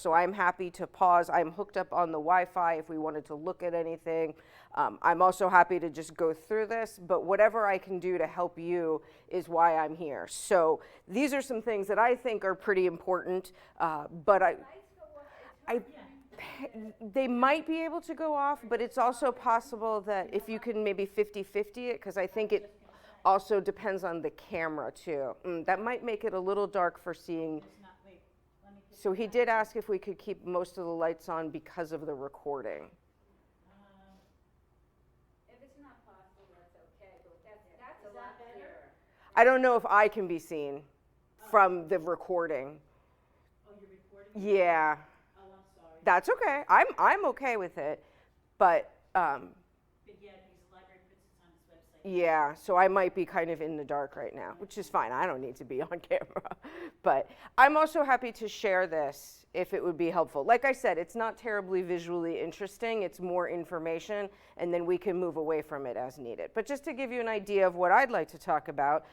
So I'm happy to pause. I'm hooked up on the Wi-Fi if we wanted to look at anything. I'm also happy to just go through this, but whatever I can do to help you is why I'm here. So these are some things that I think are pretty important, but they might be able to go off, but it's also possible that if you can maybe 50-50 it, because I think it also depends on the camera too. That might make it a little dark for seeing. So he did ask if we could keep most of the lights on because of the recording. If it's not possible, that's okay, but that's a lot clearer. I don't know if I can be seen from the recording. Oh, you're recording? Yeah. Oh, I'm sorry. That's okay. I'm okay with it, but But yeah, because the library puts this on its website. yeah, so I might be kind of in the dark right now, which is fine. I don't need to be on camera. But I'm also happy to share this if it would be helpful. Like I said, it's not terribly visually interesting. It's more information, and then we can move away from it as needed. But just to give you an idea of what I'd like to talk about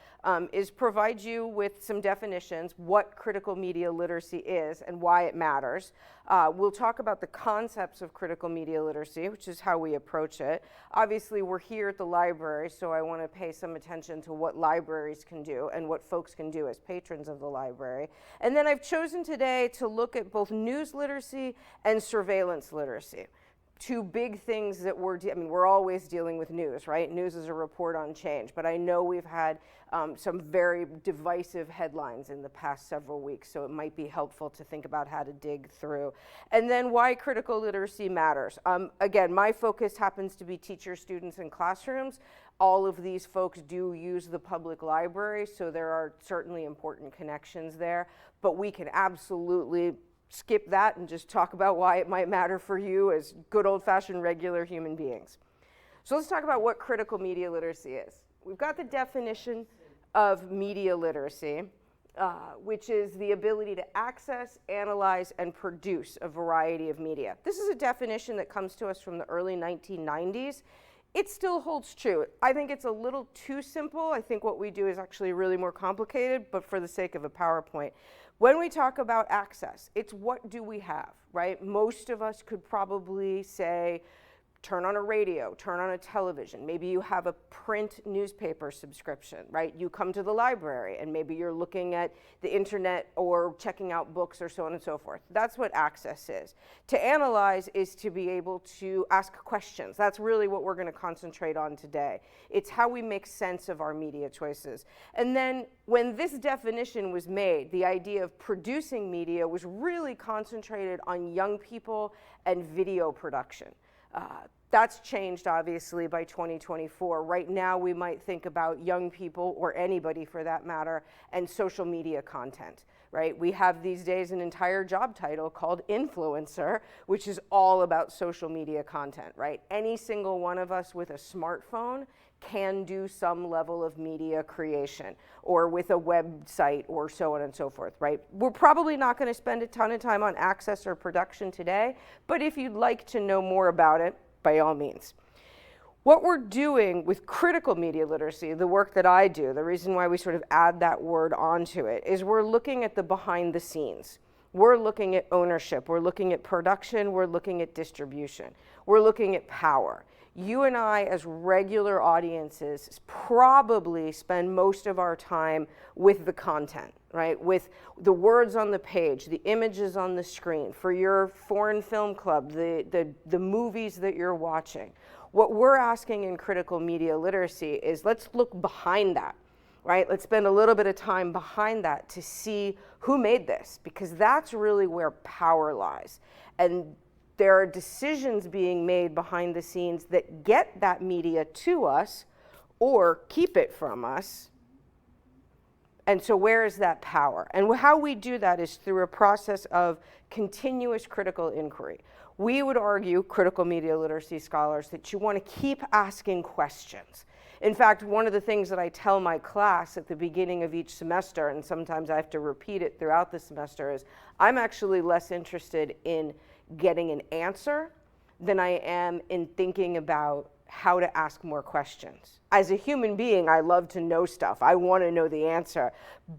is provide you with some definitions, what critical media literacy is and why it matters. We'll talk about the concepts of critical media literacy, which is how we approach it. Obviously, we're here at the library, so I want to pay some attention to what libraries can do and what folks can do as patrons of the library. And then I've chosen today to look at both news literacy and surveillance literacy. Two big things that we're always dealing with news, right? News is a report on change, but I know we've had some very divisive headlines in the past several weeks, so it might be helpful to think about how to dig through. And then why critical literacy matters. Again, my focus happens to be teachers, students, and classrooms. All of these folks do use the public library, so there are certainly important connections there, but we can absolutely skip that and just talk about why it might matter for you as good old-fashioned regular human beings. So let's talk about what critical media literacy is. We've got the definition of media literacy, which is the ability to access, analyze, and produce a variety of media. This is a definition that comes to us from the early 1990s. It still holds true. I think it's a little too simple. I think what we do is actually really more complicated, but for the sake of a PowerPoint. When we talk about access, it's what do we have, right? Most of us could probably say, turn on a radio, turn on a television. Maybe you have a print newspaper subscription, right? You come to the library and maybe you're looking at the internet or checking out books or so on and so forth. That's what access is. To analyze is to be able to ask questions. That's really what we're going to concentrate on today. It's how we make sense of our media choices. And then when this definition was made, the idea of producing media was really concentrated on young people and video production. That's changed, obviously, by 2024. Right now, we might think about young people, or anybody for that matter, and social media content, right? We have these days an entire job title called influencer, which is all about social media content, right? Any single one of us with a smartphone can do some level of media creation, or with a website, or so on and so forth, right? We're probably not going to spend a ton of time on access or production today, but if you'd like to know more about it, by all means. What we're doing with critical media literacy, the work that I do, the reason why we sort of add that word onto it, is we're looking at the behind the scenes. We're looking at ownership, we're looking at production, we're looking at distribution, we're looking at power. You and I, as regular audiences, probably spend most of our time with the content, right? With the words on the page, the images on the screen, for your foreign film club, the movies that you're watching. What we're asking in critical media literacy is let's look behind that, right? Let's spend a little bit of time behind that to see who made this, because that's really where power lies. And there are decisions being made behind the scenes that get that media to us or keep it from us. And so where is that power? And how we do that is through a process of continuous critical inquiry. We would argue, critical media literacy scholars, that you want to keep asking questions. In fact, one of the things that I tell my class at the beginning of each semester, and sometimes I have to repeat it throughout the semester, is I'm actually less interested in getting an answer than I am in thinking about how to ask more questions. As a human being, I love to know stuff. I want to know the answer.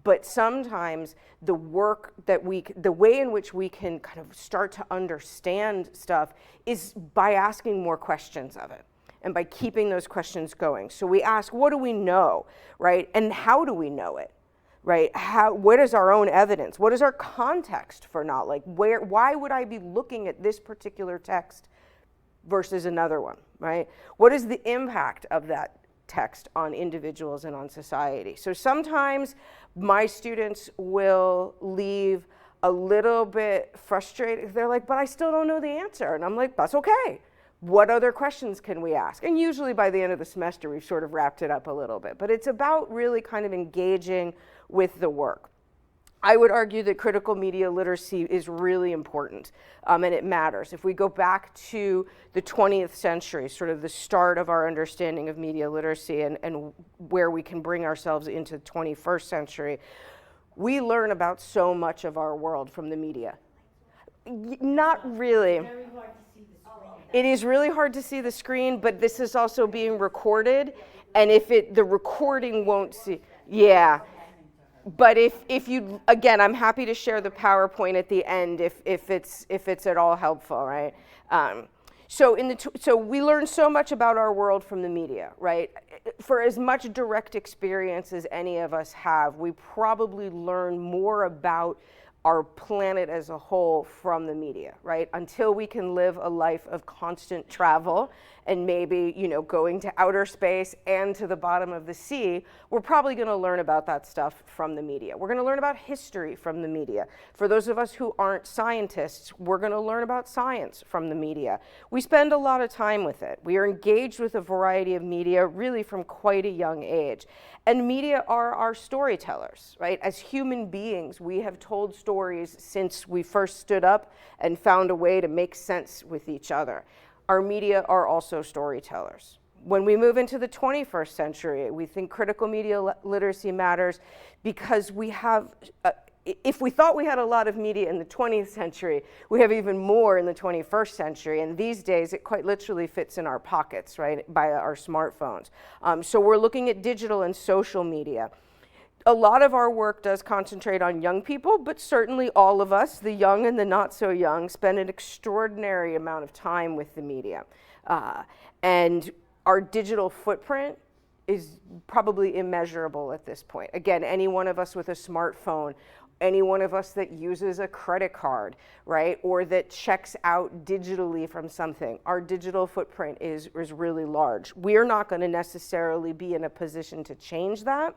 But sometimes the way in which we can kind of start to understand stuff is by asking more questions of it and by keeping those questions going. So we ask, what do we know, right? And how do we know it? Right? What is our own evidence? What is our context for not? Like, why would I be looking at this particular text versus another one, right? What is the impact of that text on individuals and on society? So sometimes my students will leave a little bit frustrated. They're like, but I still don't know the answer. And I'm like, that's okay. What other questions can we ask? And usually by the end of the semester, we've sort of wrapped it up a little bit. But it's about really kind of engaging with the work. I would argue that critical media literacy is really important, and it matters. If we go back to the 20th century, sort of the start of our understanding of media literacy and where we can bring ourselves into the 21st century, we learn about so much of our world from the media. Not really. It is really hard to see the screen, but this is also being recorded, and the recording won't see, yeah. But if you, again, I'm happy to share the PowerPoint at the end if it's at all helpful, right? So we learn so much about our world from the media, right? For as much direct experience as any of us have, we probably learn more about our planet as a whole from the media, right? Until we can live a life of constant travel and maybe, going to outer space and to the bottom of the sea, we're probably going to learn about that stuff from the media. We're going to learn about history from the media. For those of us who aren't scientists, we're going to learn about science from the media. We spend a lot of time with it. We are engaged with a variety of media really from quite a young age. And media are our storytellers, right? As human beings, we have told stories since we first stood up and found a way to make sense with each other. Our media are also storytellers. When we move into the 21st century, we think critical media literacy matters because we have, if we thought we had a lot of media in the 20th century, we have even more in the 21st century. And these days, it quite literally fits in our pockets, right, by our smartphones. So we're looking at digital and social media. A lot of our work does concentrate on young people, but certainly all of us, the young and the not so young, spend an extraordinary amount of time with the media. And our digital footprint is probably immeasurable at this point. Again, any one of us with a smartphone, any one of us that uses a credit card, right, or that checks out digitally from something, our digital footprint is really large. We are not going to necessarily be in a position to change that.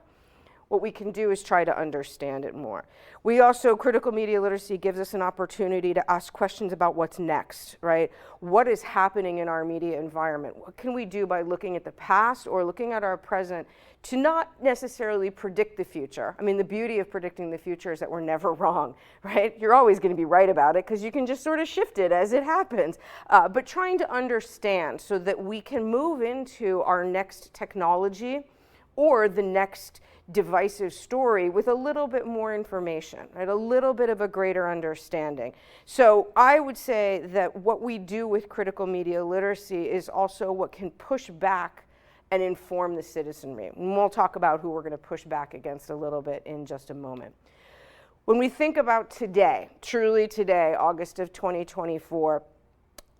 What we can do is try to understand it more. We also, critical media literacy gives us an opportunity to ask questions about what's next, right? What is happening in our media environment? What can we do by looking at the past or looking at our present to not necessarily predict the future? I mean, the beauty of predicting the future is that we're never wrong, right? You're always going to be right about it because you can just sort of shift it as it happens. But trying to understand so that we can move into our next technology or the next divisive story with a little bit more information, right? A little bit of a greater understanding. So I would say that what we do with critical media literacy is also what can push back and inform the citizenry. And we'll talk about who we're going to push back against a little bit in just a moment. When we think about today, truly today, August of 2024,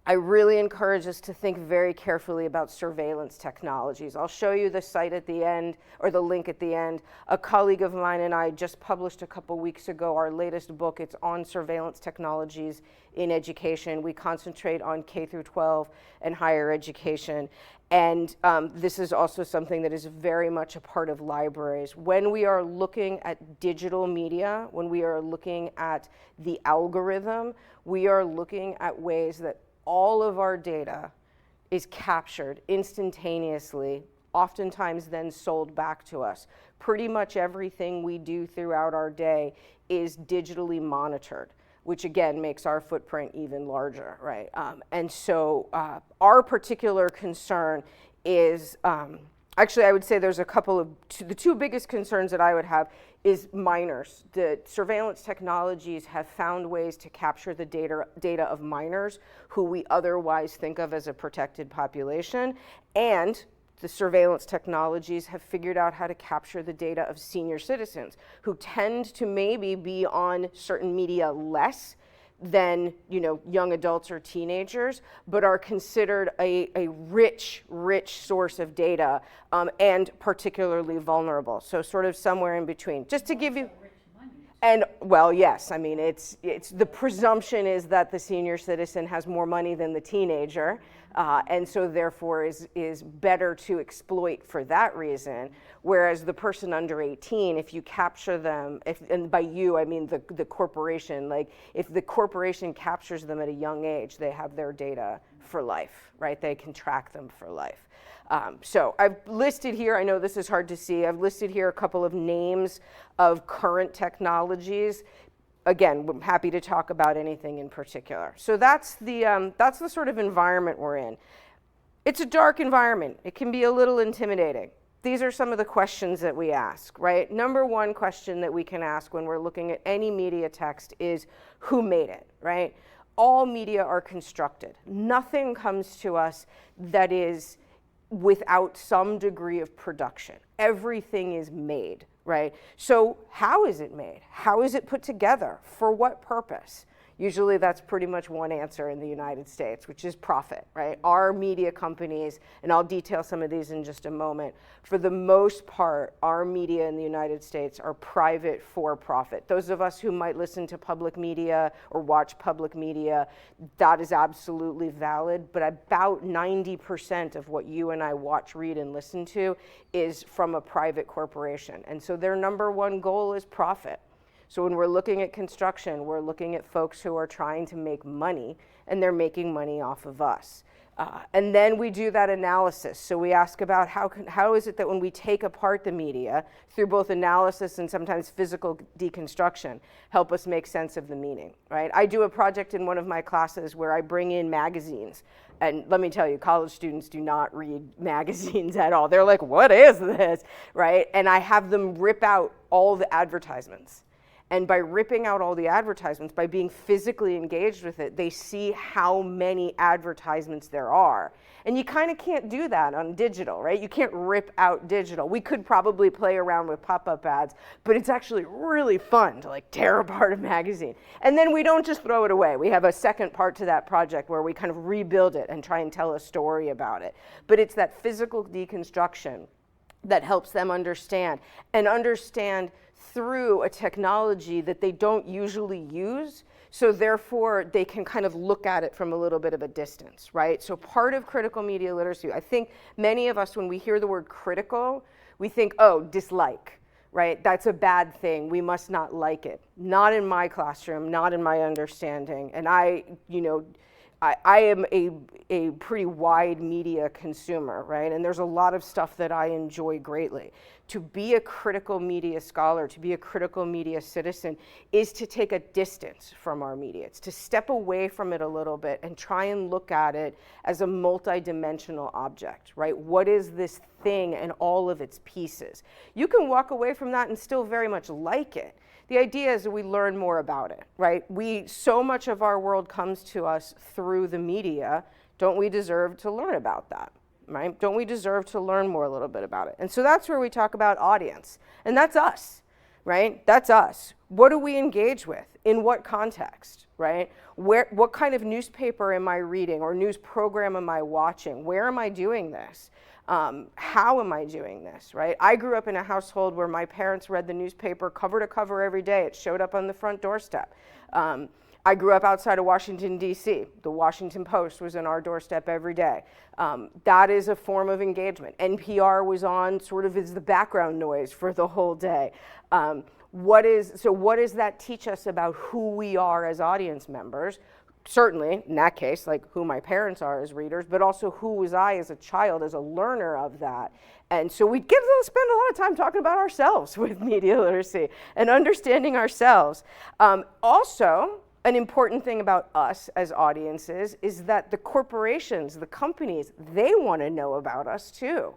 I really encourage us to think very carefully about surveillance technologies. I'll show you the site at the end, or the link at the end. A colleague of mine and I just published a couple weeks ago our latest book. It's on surveillance technologies in education. We concentrate on K through 12 and higher education. And this is also something that is very much a part of libraries. When we are looking at digital media, when we are looking at the algorithm, we are looking at ways that all of our data is captured instantaneously, oftentimes then sold back to us. Pretty much everything we do throughout our day is digitally monitored, which again makes our footprint even larger, right? And so our particular concern is Actually, I would say there's a couple of, the two biggest concerns that I would have is minors. The surveillance technologies have found ways to capture the data of minors who we otherwise think of as a protected population, and the surveillance technologies have figured out how to capture the data of senior citizens who tend to maybe be on certain media less than, you know, young adults or teenagers, but are considered a rich source of data, and particularly vulnerable. So sort of somewhere in between. Just to give you, and well, yes, I mean, it's the presumption is that the senior citizen has more money than the teenager, and so therefore is better to exploit for that reason. Whereas the person under 18, if you capture them, and by you I mean the corporation, like if the corporation captures them at a young age, they have their data for life, right? They can track them for life. So I've listed here, I know this is hard to see, I've listed here a couple of names of current technologies. Again, I'm happy to talk about anything in particular. So that's the sort of environment we're in. It's a dark environment. It can be a little intimidating. These are some of the questions that we ask, right? Number one question that we can ask when we're looking at any media text is, who made it, right? All media are constructed. Nothing comes to us that is without some degree of production. Everything is made, right? So how is it made? How is it put together? For what purpose? Usually that's pretty much one answer in the United States, which is profit, right? Our media companies, and I'll detail some of these in just a moment, for the most part, our media in the United States are private for profit. Those of us who might listen to public media or watch public media, that is absolutely valid, but about 90% of what you and I watch, read, and listen to is from a private corporation. And so their number one goal is profit. So when we're looking at construction, we're looking at folks who are trying to make money, and they're making money off of us. And then we do that analysis. So we ask about how is it that when we take apart the media through both analysis and sometimes physical deconstruction, help us make sense of the meaning, right? I do a project in one of my classes where I bring in magazines. And let me tell you, college students do not read magazines at all. They're like, what is this, right? And I have them rip out all the advertisements. And by ripping out all the advertisements, by being physically engaged with it, they see how many advertisements there are. And you kind of can't do that on digital, right? You can't rip out digital. We could probably play around with pop-up ads, but it's actually really fun to like tear apart a magazine. And then we don't just throw it away. We have a second part to that project where we kind of rebuild it and try and tell a story about it. But it's that physical deconstruction that helps them understand, and understand through a technology that they don't usually use, so therefore they can kind of look at it from a little bit of a distance, right? So part of critical media literacy, I think many of us, when we hear the word critical, we think, oh, dislike, right? That's a bad thing, we must not like it. Not in my classroom, not in my understanding. And I am a pretty wide media consumer, right? And there's a lot of stuff that I enjoy greatly. To be a critical media scholar, to be a critical media citizen, is to take a distance from our media. It's to step away from it a little bit and try and look at it as a multidimensional object, right? What is this thing and all of its pieces? You can walk away from that and still very much like it. The idea is that we learn more about it, right? So much of our world comes to us through the media. Don't we deserve to learn about that, right? Don't we deserve to learn more a little bit about it? And so that's where we talk about audience. And that's us, right? That's us. What do we engage with? In what context, right? What kind of newspaper am I reading or news program am I watching? Where am I doing this? How am I doing this, right? I grew up in a household where my parents read the newspaper cover to cover every day. It showed up on the front doorstep. I grew up outside of Washington, D.C. The Washington Post was in our doorstep every day. That is a form of engagement. NPR was on sort of as the background noise for the whole day. What does that teach us about who we are as audience members? Certainly, in that case, like who my parents are as readers, but also who was I as a child, as a learner of that. And so we get to spend a lot of time talking about ourselves with media literacy and understanding ourselves. Also, an important thing about us as audiences is that the corporations, the companies, they want to know about us too,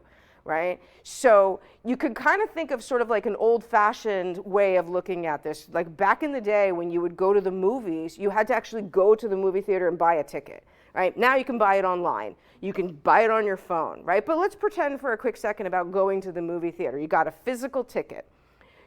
right? So you could kind of think of sort of like an old-fashioned way of looking at this. Like back in the day when you would go to the movies, you had to actually go to the movie theater and buy a ticket, right? Now you can buy it online. You can buy it on your phone, right? But let's pretend for a quick second about going to the movie theater. You got a physical ticket.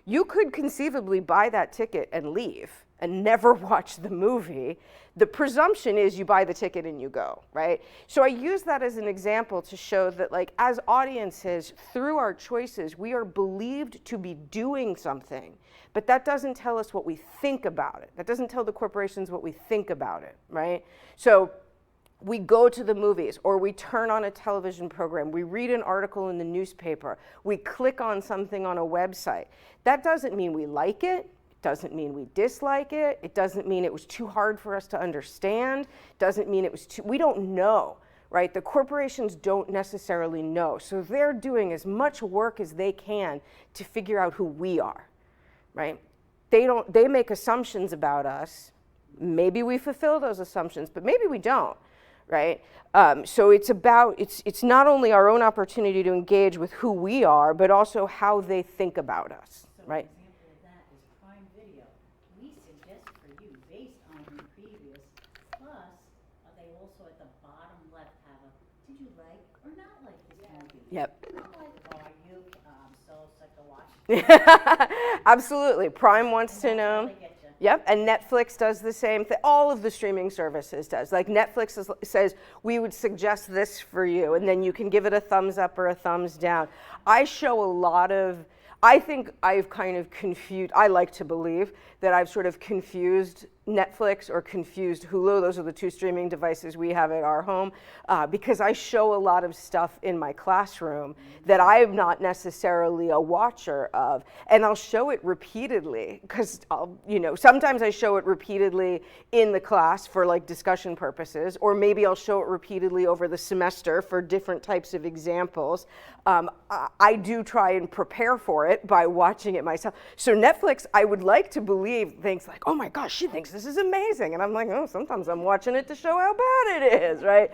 You could conceivably buy that ticket and leave and never watch the movie. The presumption is you buy the ticket and you go, right? So I use that as an example to show that, like, as audiences, through our choices, we are believed to be doing something, but that doesn't tell us what we think about it. That doesn't tell the corporations what we think about it, right? So we go to the movies, or we turn on a television program, we read an article in the newspaper, we click on something on a website. That doesn't mean we like it. Doesn't mean we dislike it. It doesn't mean it was too hard for us to understand. Doesn't mean it was too, we don't know, right? The corporations don't necessarily know. So they're doing as much work as they can to figure out who we are, right? They make assumptions about us. Maybe we fulfill those assumptions, but maybe we don't, right? So it's not only our own opportunity to engage with who we are, but also how they think about us, right? Yep. Absolutely. Prime wants to know. Yep, and Netflix does the same thing. All of the streaming services does. Like Netflix says, we would suggest this for you, and then you can give it a thumbs up or a thumbs down. I show a lot of, I think I've kind of confused, I like to believe that I've sort of confused Netflix or confused Hulu. Those are the two streaming devices we have at our home, because I show a lot of stuff in my classroom that I'm not necessarily a watcher of, and I'll show it repeatedly because sometimes I show it repeatedly in the class for like discussion purposes, or maybe I'll show it repeatedly over the semester for different types of examples. I do try and prepare for it by watching it myself. So Netflix, I would like to believe, thinks like, oh my gosh, she thinks this is amazing. And I'm like, oh, sometimes I'm watching it to show how bad it is, right?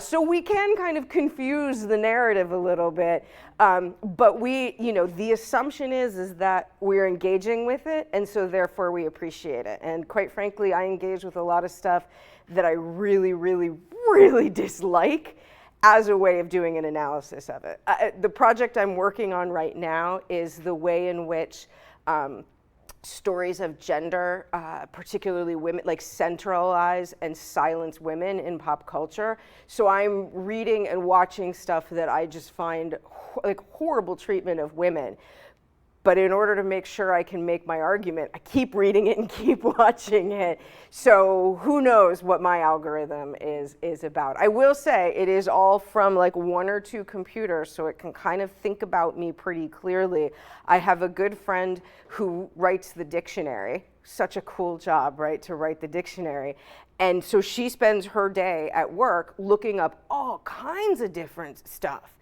So we can kind of confuse the narrative a little bit. But the assumption is that we're engaging with it, and so therefore we appreciate it. And quite frankly, I engage with a lot of stuff that I really, really, really dislike as a way of doing an analysis of it. The project I'm working on right now is the way in which stories of gender, particularly women, like centralize and silence women in pop culture. So I'm reading and watching stuff that I just find like horrible treatment of women. But in order to make sure I can make my argument, I keep reading it and keep watching it. So who knows what my algorithm is about. I will say it is all from like one or two computers, so it can kind of think about me pretty clearly. I have a good friend who writes the dictionary. Such a cool job, right, to write the dictionary. And so she spends her day at work looking up all kinds of different stuff.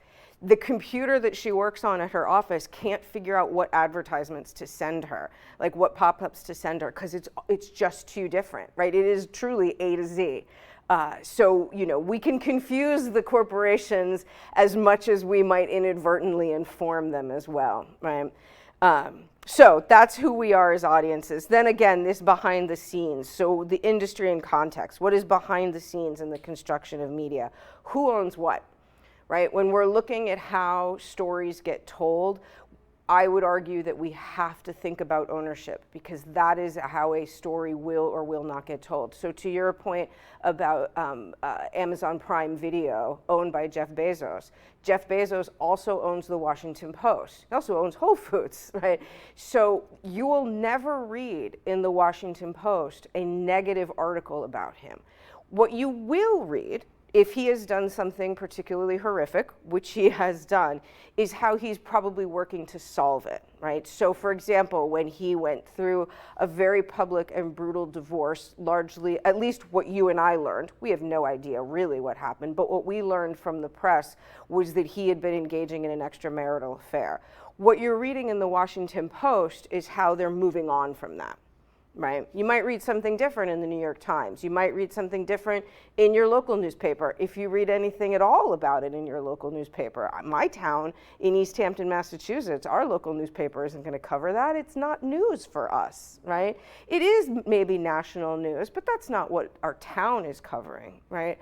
The computer that she works on at her office can't figure out what advertisements to send her, like what pop-ups to send her, because it's just too different, right? It is truly A to Z. So we can confuse the corporations as much as we might inadvertently inform them as well, right? So that's who we are as audiences. Then again, this behind the scenes. So the industry and context. What is behind the scenes in the construction of media? Who owns what? Right? When we're looking at how stories get told, I would argue that we have to think about ownership, because that is how a story will or will not get told. So to your point about Amazon Prime Video, owned by Jeff Bezos also owns the Washington Post. He also owns Whole Foods, right? So you will never read in the Washington Post a negative article about him. What you will read, if he has done something particularly horrific, which he has done, is how he's probably working to solve it, right? So for example, when he went through a very public and brutal divorce, largely, at least what you and I learned, we have no idea really what happened, but what we learned from the press was that he had been engaging in an extramarital affair. What you're reading in the Washington Post is how they're moving on from that. right? You might read something different in the New York Times. You might read something different in your local newspaper, if you read anything at all about it in your local newspaper. My town in East Hampton, Massachusetts, our local newspaper isn't going to cover that. It's not news for us, right? It is maybe national news, but that's not what our town is covering, right?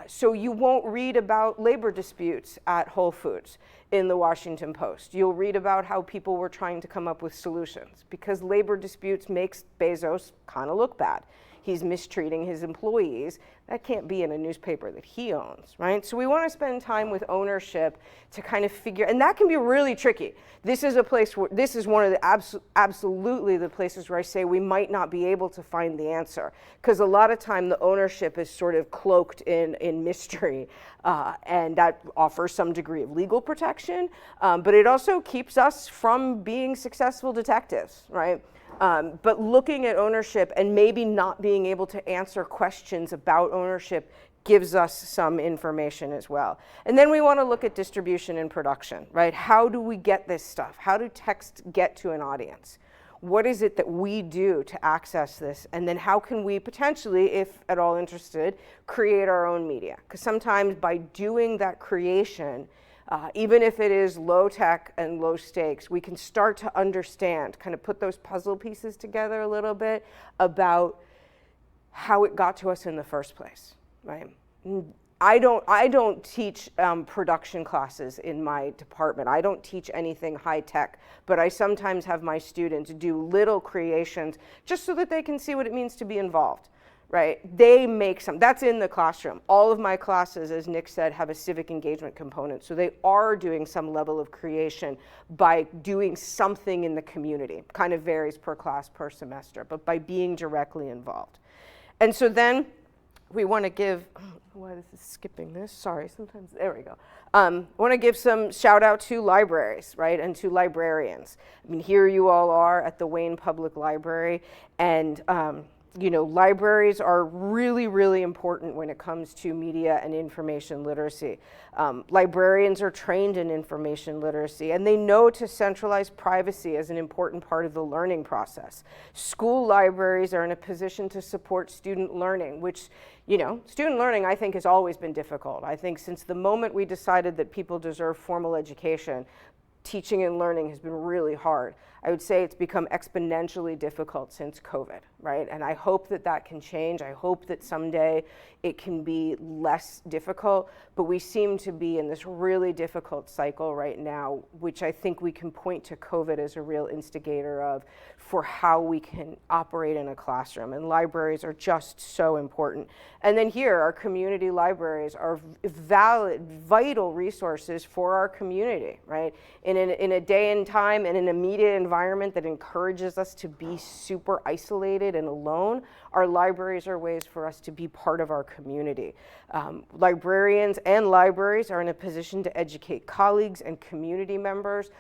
So you won't read about labor disputes at Whole Foods in the Washington Post. You'll read about how people were trying to come up with solutions, because labor disputes makes Bezos kind of look bad. He's mistreating his employees. That can't be in a newspaper that he owns, right? So we want to spend time with ownership to kind of figure, and that can be really tricky. This is a place where, this is one of the absolutely the places where I say we might not be able to find the answer, because a lot of time the ownership is sort of cloaked in mystery, and that offers some degree of legal protection, but it also keeps us from being successful detectives, right? But looking at ownership and maybe not being able to answer questions about ownership gives us some information as well. And then we want to look at distribution and production, right? How do we get this stuff? How do texts get to an audience? What is it that we do to access this? And then how can we potentially, if at all interested, create our own media? Because sometimes by doing that creation, even if it is low tech and low stakes, we can start to understand, kind of put those puzzle pieces together a little bit about how it got to us in the first place, right? I don't teach production classes in my department. I don't teach anything high tech, but I sometimes have my students do little creations just so that they can see what it means to be involved. Right? They make some, that's in the classroom. All of my classes, as Nick said, have a civic engagement component. So they are doing some level of creation by doing something in the community. Kind of varies per class, per semester, but by being directly involved. And so then we want to give, why this is skipping this, sorry, sometimes, there we go. I want to give some shout out to libraries, right, and to librarians. I mean, here you all are at the Wayne Public Library, and you know, libraries are really, really important when it comes to media and information literacy. Librarians are trained in information literacy, and they know to centralize privacy as an important part of the learning process. School libraries are in a position to support student learning, which, you know, student learning I think has always been difficult. I think since the moment we decided that people deserve formal education, teaching and learning has been really hard. I would say it's become exponentially difficult since COVID, right? And I hope that that can change. I hope that someday it can be less difficult, but we seem to be in this really difficult cycle right now, which I think we can point to COVID as a real instigator of for how we can operate in a classroom. And libraries are just so important. And then here, our community libraries are vital resources for our community, right? In a day and time and in a media environment that encourages us to be super isolated and alone, our libraries are ways for us to be part of our community. Librarians and libraries are in a position to educate colleagues and community members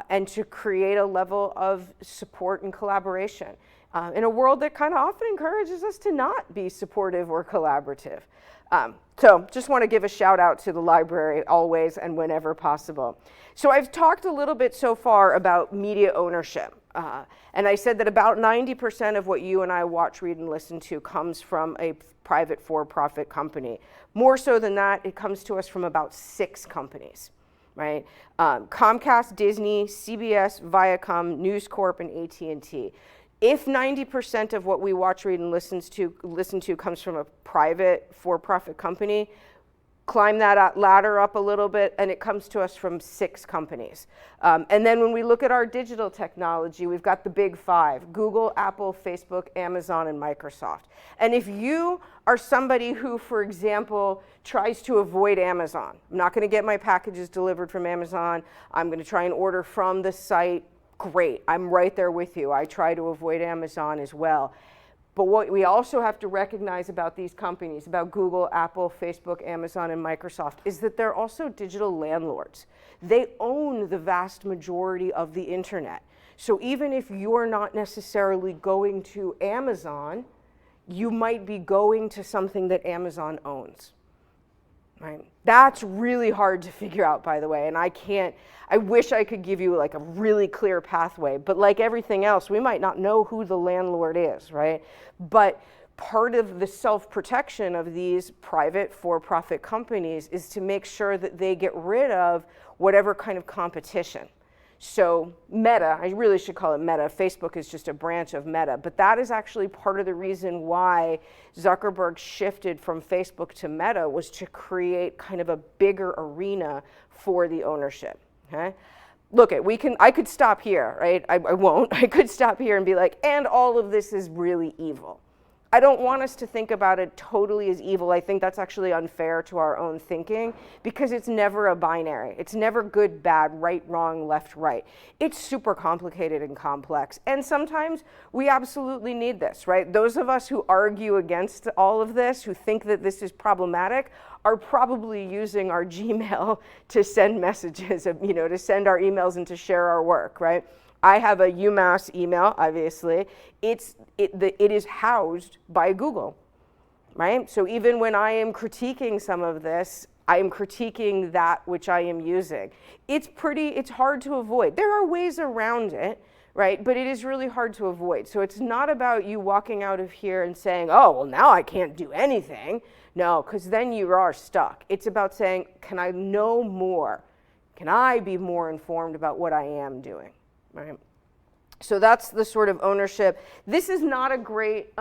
and to create a level of support and collaboration in a world that kind of often encourages us to not be supportive or collaborative. So just want to give a shout out to the library always and whenever possible. So I've talked a little bit so far about media ownership. And I said that about 90% of what you and I watch, read, and listen to comes from a private for-profit company. More so than that, it comes to us from about 6 companies, right? Comcast, Disney, CBS, Viacom, News Corp, and AT&T. If 90% of what we watch, read, and listen to comes from a private for-profit company, climb that ladder up a little bit, and it comes to us from 6 companies. And then when we look at our digital technology, we've got the big 5: Google, Apple, Facebook, Amazon, and Microsoft. And if you are somebody who, for example, tries to avoid Amazon, I'm not going to get my packages delivered from Amazon, I'm going to try and order from the site, great, I'm right there with you. I try to avoid Amazon as well. But what we also have to recognize about these companies, about Google, Apple, Facebook, Amazon, and Microsoft, is that they're also digital landlords. They own the vast majority of the internet. So even if you're not necessarily going to Amazon, you might be going to something that Amazon owns. right? That's really hard to figure out, by the way, and I wish I could give you like a really clear pathway, but like everything else, we might not know who the landlord is, right? But part of the self-protection of these private for-profit companies is to make sure that they get rid of whatever kind of competition. So Meta, I really should call it Meta. Facebook is just a branch of Meta, but that is actually part of the reason why Zuckerberg shifted from Facebook to Meta, was to create kind of a bigger arena for the ownership, okay? Look, I could stop here, right? I won't. I could stop here and be like, and all of this is really evil. I don't want us to think about it totally as evil. I think that's actually unfair to our own thinking, because it's never a binary. It's never good, bad, right, wrong, left, right. It's super complicated and complex. And sometimes we absolutely need this, right? Those of us who argue against all of this, who think that this is problematic, are probably using our Gmail to send messages, to send our emails and to share our work, right? I have a UMass email, obviously. It is housed by Google, right? So even when I am critiquing some of this, I am critiquing that which I am using. It's hard to avoid. There are ways around it, right? But it is really hard to avoid. So it's not about you walking out of here and saying, oh, well, now I can't do anything. No, because then you are stuck. It's about saying, can I know more? Can I be more informed about what I am doing? Right. So that's the sort of ownership. This is not a great,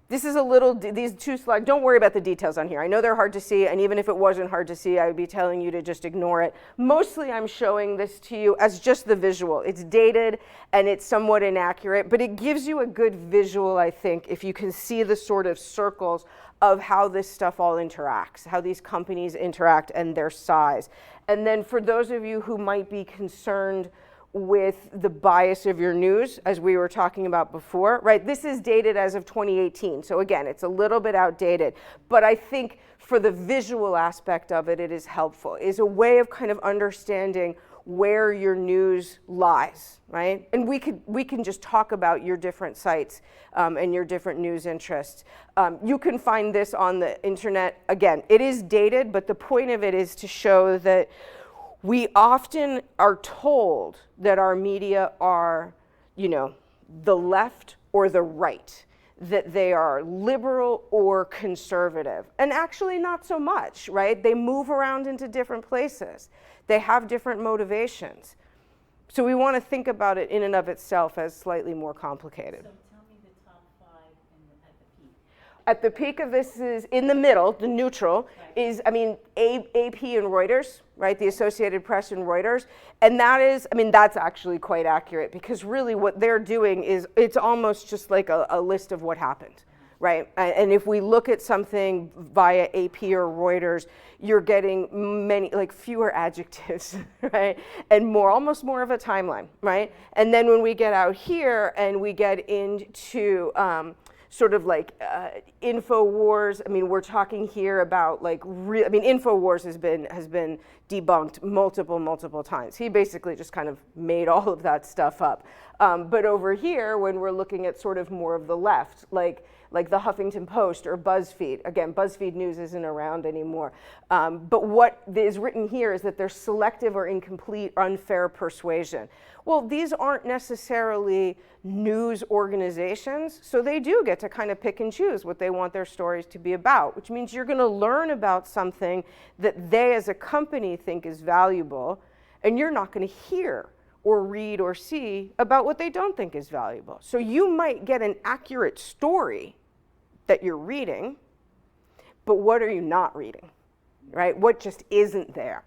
this is a little, these two slides, don't worry about the details on here. I know they're hard to see, and even if it wasn't hard to see, I would be telling you to just ignore it. Mostly I'm showing this to you as just the visual. It's dated and it's somewhat inaccurate, but it gives you a good visual, I think, if you can see the sort of circles of how this stuff all interacts, how these companies interact and their size. And then for those of you who might be concerned with the bias of your news, as we were talking about before, right? This is dated as of 2018. So again, it's a little bit outdated, but I think for the visual aspect of it, it is helpful. Is a way of kind of understanding where your news lies, right? And we can just talk about your different sites and your different news interests. You can find this on the internet. Again, it is dated, but the point of it is to show that we often are told that our media are, the left or the right, that they are liberal or conservative. And actually not so much, right? They move around into different places. They have different motivations. So we want to think about it in and of itself as slightly more complicated. So tell me the top 5 at the peak. At the peak of this is in the middle, the neutral, right, is, AP and Reuters, right? The Associated Press and Reuters. And that is, that's actually quite accurate, because really what they're doing is, it's almost just like a list of what happened, right? And if we look at something via AP or Reuters, you're getting fewer adjectives, right? And almost more of a timeline, right? And then when we get out here and we get into, sort of like InfoWars. We're talking here about InfoWars has been debunked multiple times. He basically just kind of made all of that stuff up. But over here, when we're looking at sort of more of the left, like the Huffington Post or BuzzFeed. Again, BuzzFeed News isn't around anymore. But what is written here is that there's selective or incomplete, unfair persuasion. Well, these aren't necessarily news organizations, so they do get to kind of pick and choose what they want their stories to be about, which means you're going to learn about something that they as a company think is valuable, and you're not going to hear or read or see about what they don't think is valuable. So you might get an accurate story that you're reading, but what are you not reading, right? What just isn't there?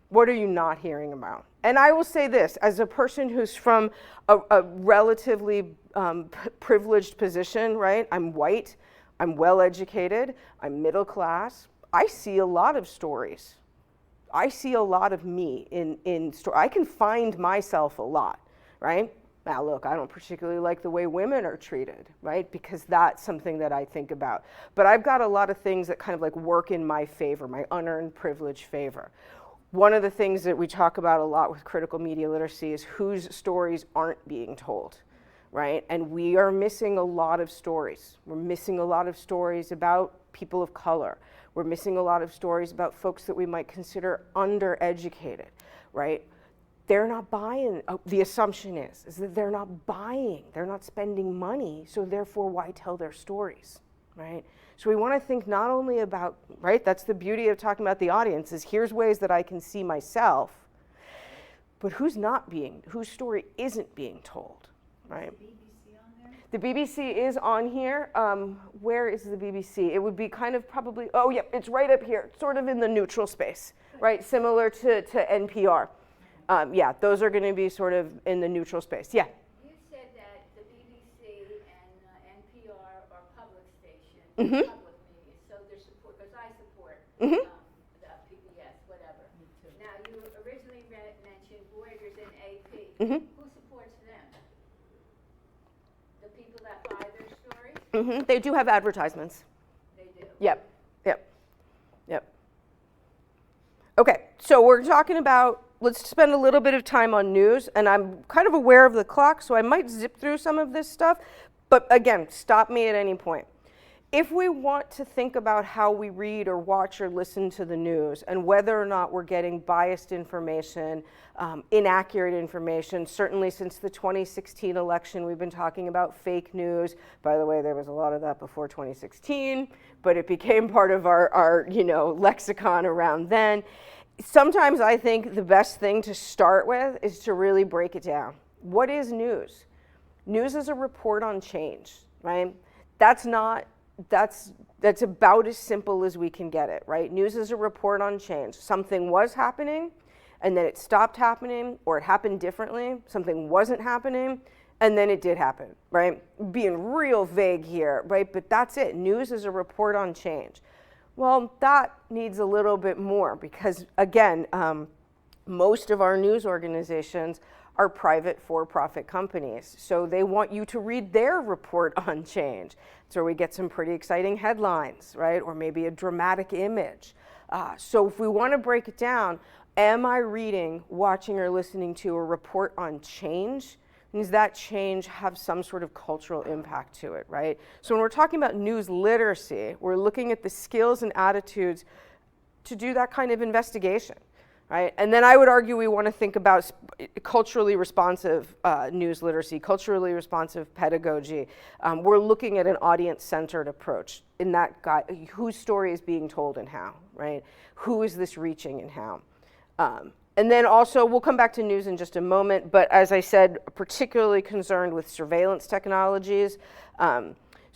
What are you not hearing about? And I will say this, as a person who's from a relatively privileged position, right? I'm white, I'm well educated, I'm middle class. I see a lot of stories. I see a lot of me in story. I can find myself a lot, right? Now look, I don't particularly like the way women are treated, right? Because that's something that I think about. But I've got a lot of things that kind of like work in my favor, my unearned privilege favor. One of the things that we talk about a lot with critical media literacy is whose stories aren't being told, right? And we are missing a lot of stories. We're missing a lot of stories about people of color. We're missing a lot of stories about folks that we might consider undereducated, right? They're not buying, the assumption is that they're not buying, they're not spending money, so therefore why tell their stories, right? So we want to think not only about, right, that's the beauty of talking about the audience, is here's ways that I can see myself, but whose story isn't being told, right? BBC on there? The BBC is on here. Where is the BBC? It would be kind of probably, oh yeah, it's right up here, sort of in the neutral space, right? Similar to NPR. Yeah, those are going to be sort of in the neutral space. Yeah. You said that the BBC and NPR are public stations, Mm-hmm. public media, so they're support, because I support Mm-hmm. the PBS, whatever. Now, you originally mentioned Reuters and AP. Mm-hmm. Who supports them? The people that buy their stories? Mm-hmm. They do have advertisements. They do. Yep. Okay, so we're talking about, let's spend a little bit of time on news, and I'm kind of aware of the clock, so I might zip through some of this stuff, but again, stop me at any point. If we want to think about how we read or watch or listen to the news and whether or not we're getting biased information, inaccurate information, certainly since the 2016 election, we've been talking about fake news. By the way, there was a lot of that before 2016, but it became part of our lexicon around then. Sometimes I think the best thing to start with is to really break it down. What is news? News is a report on change, right? That's about as simple as we can get it, right? News is a report on change. Something was happening, and then it stopped happening, or it happened differently. Something wasn't happening, and then it did happen, right? Being real vague here, right? But that's it. News is a report on change. Well, that needs a little bit more because, again, most of our news organizations are private for-profit companies. So they want you to read their report on change. That's where we get some pretty exciting headlines, right? Or maybe a dramatic image. So if we want to break it down, am I reading, watching, or listening to a report on change? Does that change have some sort of cultural impact to it, right? So when we're talking about news literacy, we're looking at the skills and attitudes to do that kind of investigation. Right? And then I would argue we want to think about culturally responsive news literacy, culturally responsive pedagogy. We're looking at an audience-centered approach in that whose story is being told and how, right? Who is this reaching and how? And then also, we'll come back to news in just a moment, but as I said, particularly concerned with surveillance technologies.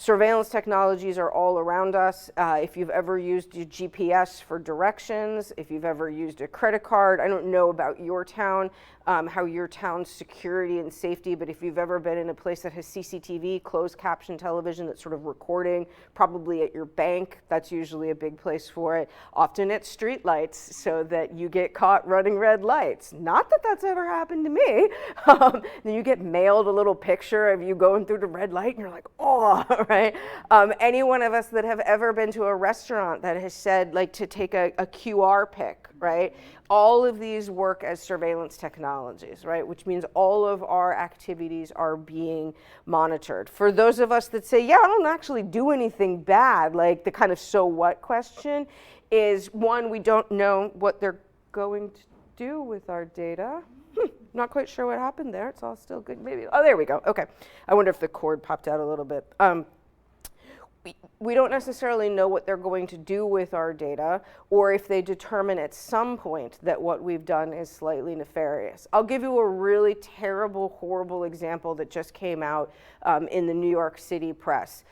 Surveillance technologies are all around us. If you've ever used your GPS for directions, if you've ever used a credit card, I don't know about your town, how your town's security and safety, but if you've ever been in a place that has CCTV, closed caption television that's sort of recording, probably at your bank, that's usually a big place for it. Often at street lights so that you get caught running red lights. Not that that's ever happened to me. Then you get mailed a little picture of you going through the red light and you're like, oh, right? Any one of us that have ever been to a restaurant that has said like to take a QR pic, right? All of these work as surveillance technologies, right? Which means all of our activities are being monitored. For those of us that say, yeah, I don't actually do anything bad, like the kind of so what question is, one, we don't know what they're going to do with our data. Not quite sure what happened there. It's all still good. Maybe. Oh, there we go. Okay. I wonder if the cord popped out a little bit. We don't necessarily know what they're going to do with our data, or if they determine at some point that what we've done is slightly nefarious. I'll give you a really terrible, horrible example that just came out in the New York City press.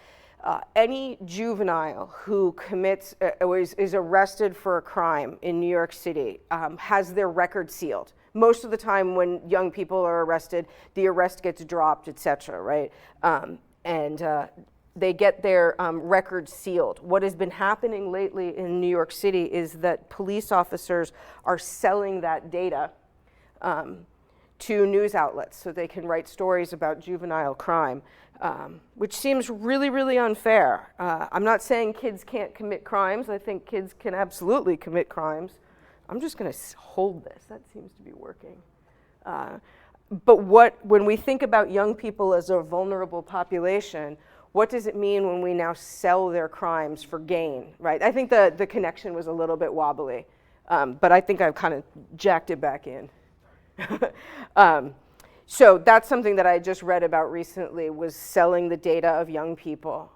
Any juvenile who commits or is arrested for a crime in New York City has their record sealed. Most of the time when young people are arrested, the arrest gets dropped, et cetera, right? They get their records sealed. What has been happening lately in New York City is that police officers are selling that data to news outlets so they can write stories about juvenile crime, which seems really, really unfair. I'm not saying kids can't commit crimes. I think kids can absolutely commit crimes. I'm just going to hold this. That seems to be working. But when we think about young people as a vulnerable population, what does it mean when we now sell their crimes for gain, right? I think the connection was a little bit wobbly, but I think I've kind of jacked it back in. So that's something that I just read about recently, was selling the data of young people.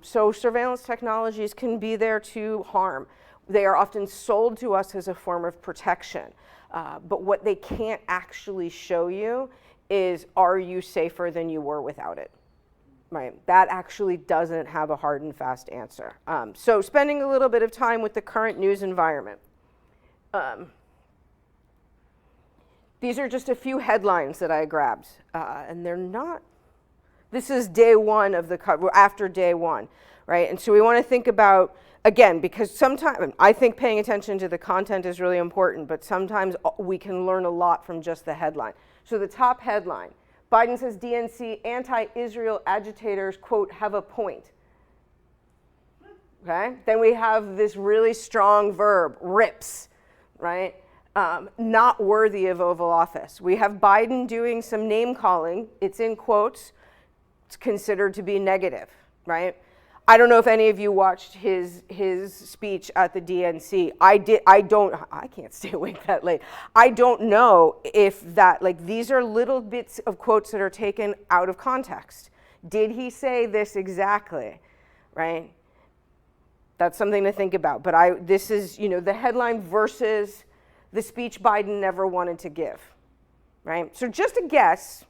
So surveillance technologies can be there to harm. They are often sold to us as a form of protection. But what they can't actually show you is, are you safer than you were without it? Right? That actually doesn't have a hard and fast answer. So spending a little bit of time with the current news environment. These are just a few headlines that I grabbed, and they're not, this is day one of the, after day one, right? And so we want to think about, again, because sometimes, I think paying attention to the content is really important, but sometimes we can learn a lot from just the headline. So the top headline, Biden says DNC anti-Israel agitators, quote, have a point. Okay? Then we have this really strong verb, rips, right? Not worthy of Oval Office. We have Biden doing some name calling. It's in quotes. It's considered to be negative, right? I don't know if any of you watched his speech at the DNC. I did. I can't stay awake that late. I don't know if that, like, these are little bits of quotes that are taken out of context. Did he say this exactly, right? That's something to think about. But this is, the headline versus the speech Biden never wanted to give, right? So just a guess,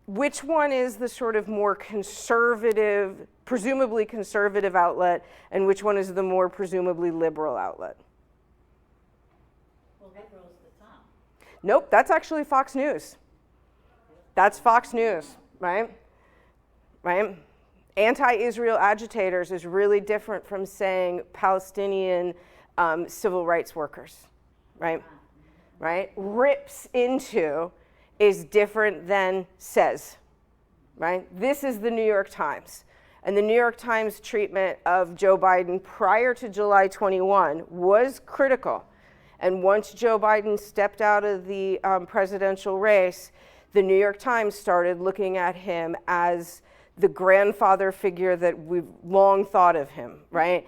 which one is the sort of more conservative, presumably conservative outlet, and which one is the more presumably liberal outlet? Well, liberal's the top. Nope, that's actually Fox News. That's Fox News, right? Right? Anti-Israel agitators is really different from saying Palestinian civil rights workers, right? Right? Rips into is different than says, right? This is the New York Times. And the New York Times treatment of Joe Biden prior to July 21 was critical. And once Joe Biden stepped out of the presidential race, the New York Times started looking at him as the grandfather figure that we've long thought of him, right?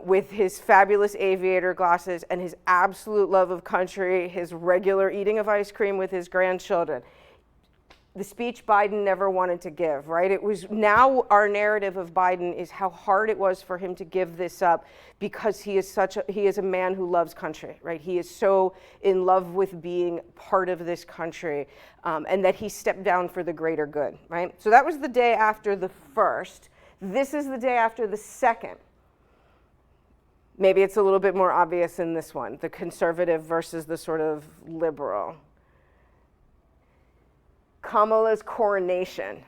With his fabulous aviator glasses and his absolute love of country, his regular eating of ice cream with his grandchildren. The speech Biden never wanted to give, right? It was, now our narrative of Biden is how hard it was for him to give this up because he is a man who loves country, right? He is so in love with being part of this country, and that he stepped down for the greater good, right? So that was the day after the first. This is the day after the second. Maybe it's a little bit more obvious in this one, the conservative versus the sort of liberal. Kamala's coronation,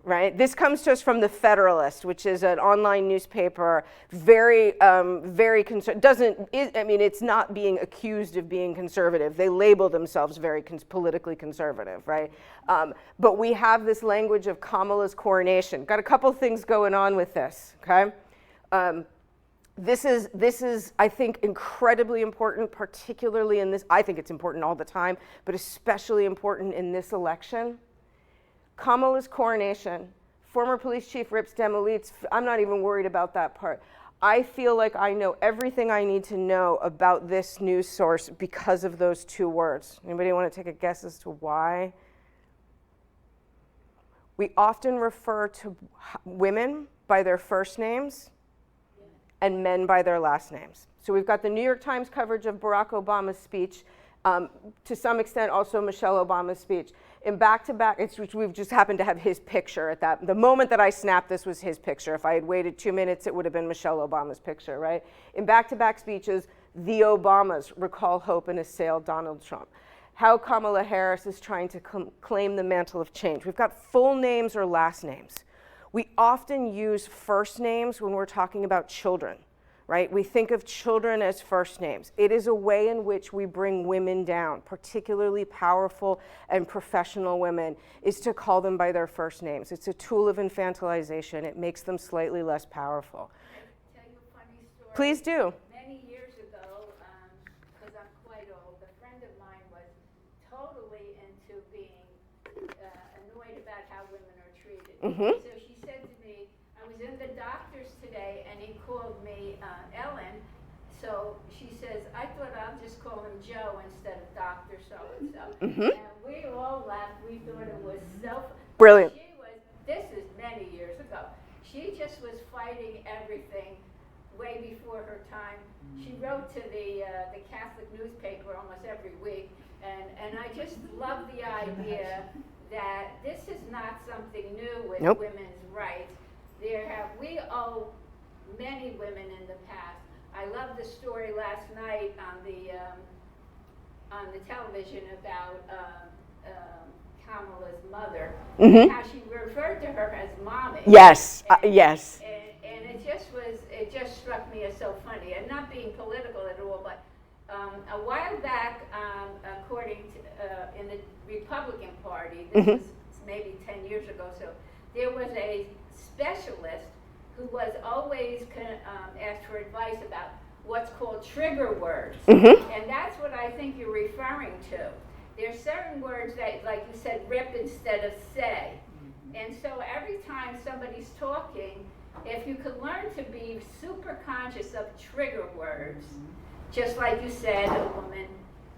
right? This comes to us from The Federalist, which is an online newspaper, very concerned, it's not being accused of being conservative. They label themselves very politically conservative, right? But we have this language of Kamala's coronation. Got a couple things going on with this, okay? This is, I think, incredibly important, particularly in this, I think it's important all the time, but especially important in this election. Kamala's coronation, former police chief rips dem elites, I'm not even worried about that part. I feel like I know everything I need to know about this news source because of those two words. Anybody want to take a guess as to why? We often refer to women by their first names and men by their last names. So we've got the New York Times coverage of Barack Obama's speech, to some extent also Michelle Obama's speech. In back-to-back, we've just happened to have his picture at that. The moment that I snapped this was his picture. If I had waited 2 minutes, it would have been Michelle Obama's picture, right? In back-to-back speeches, the Obamas recall hope and assail Donald Trump. How Kamala Harris is trying to claim the mantle of change. We've got full names or last names. We often use first names when we're talking about children, right? We think of children as first names. It is a way in which we bring women down, particularly powerful and professional women, is to call them by their first names. It's a tool of infantilization. It makes them slightly less powerful. Tell you a funny story. Please do. Many years ago, because I'm quite old, a friend of mine was totally into being annoyed about how women are treated. Mm-hmm. So she said to called me Ellen, so she says, I thought I'll just call him Joe instead of Dr. So-and-so. And we all laughed. We thought it was so Brilliant. This is many years ago. She just was fighting everything way before her time. She wrote to the Catholic newspaper almost every week, and I just love the idea that this is not something new with women's rights. We owe many women in the past. I love the story last night on the television about Kamala's mother, how she referred to her as mommy. Yes, and, yes. And it just struck me as so funny, and not being political at all, but a while back, according to in the Republican Party, this was maybe 10 years ago, so there was a specialist who was always asked for advice about what's called trigger words. And that's what I think you're referring to. There's certain words that, like you said, rip instead of say. And so every time somebody's talking, if you could learn to be super conscious of trigger words, just like you said, a woman,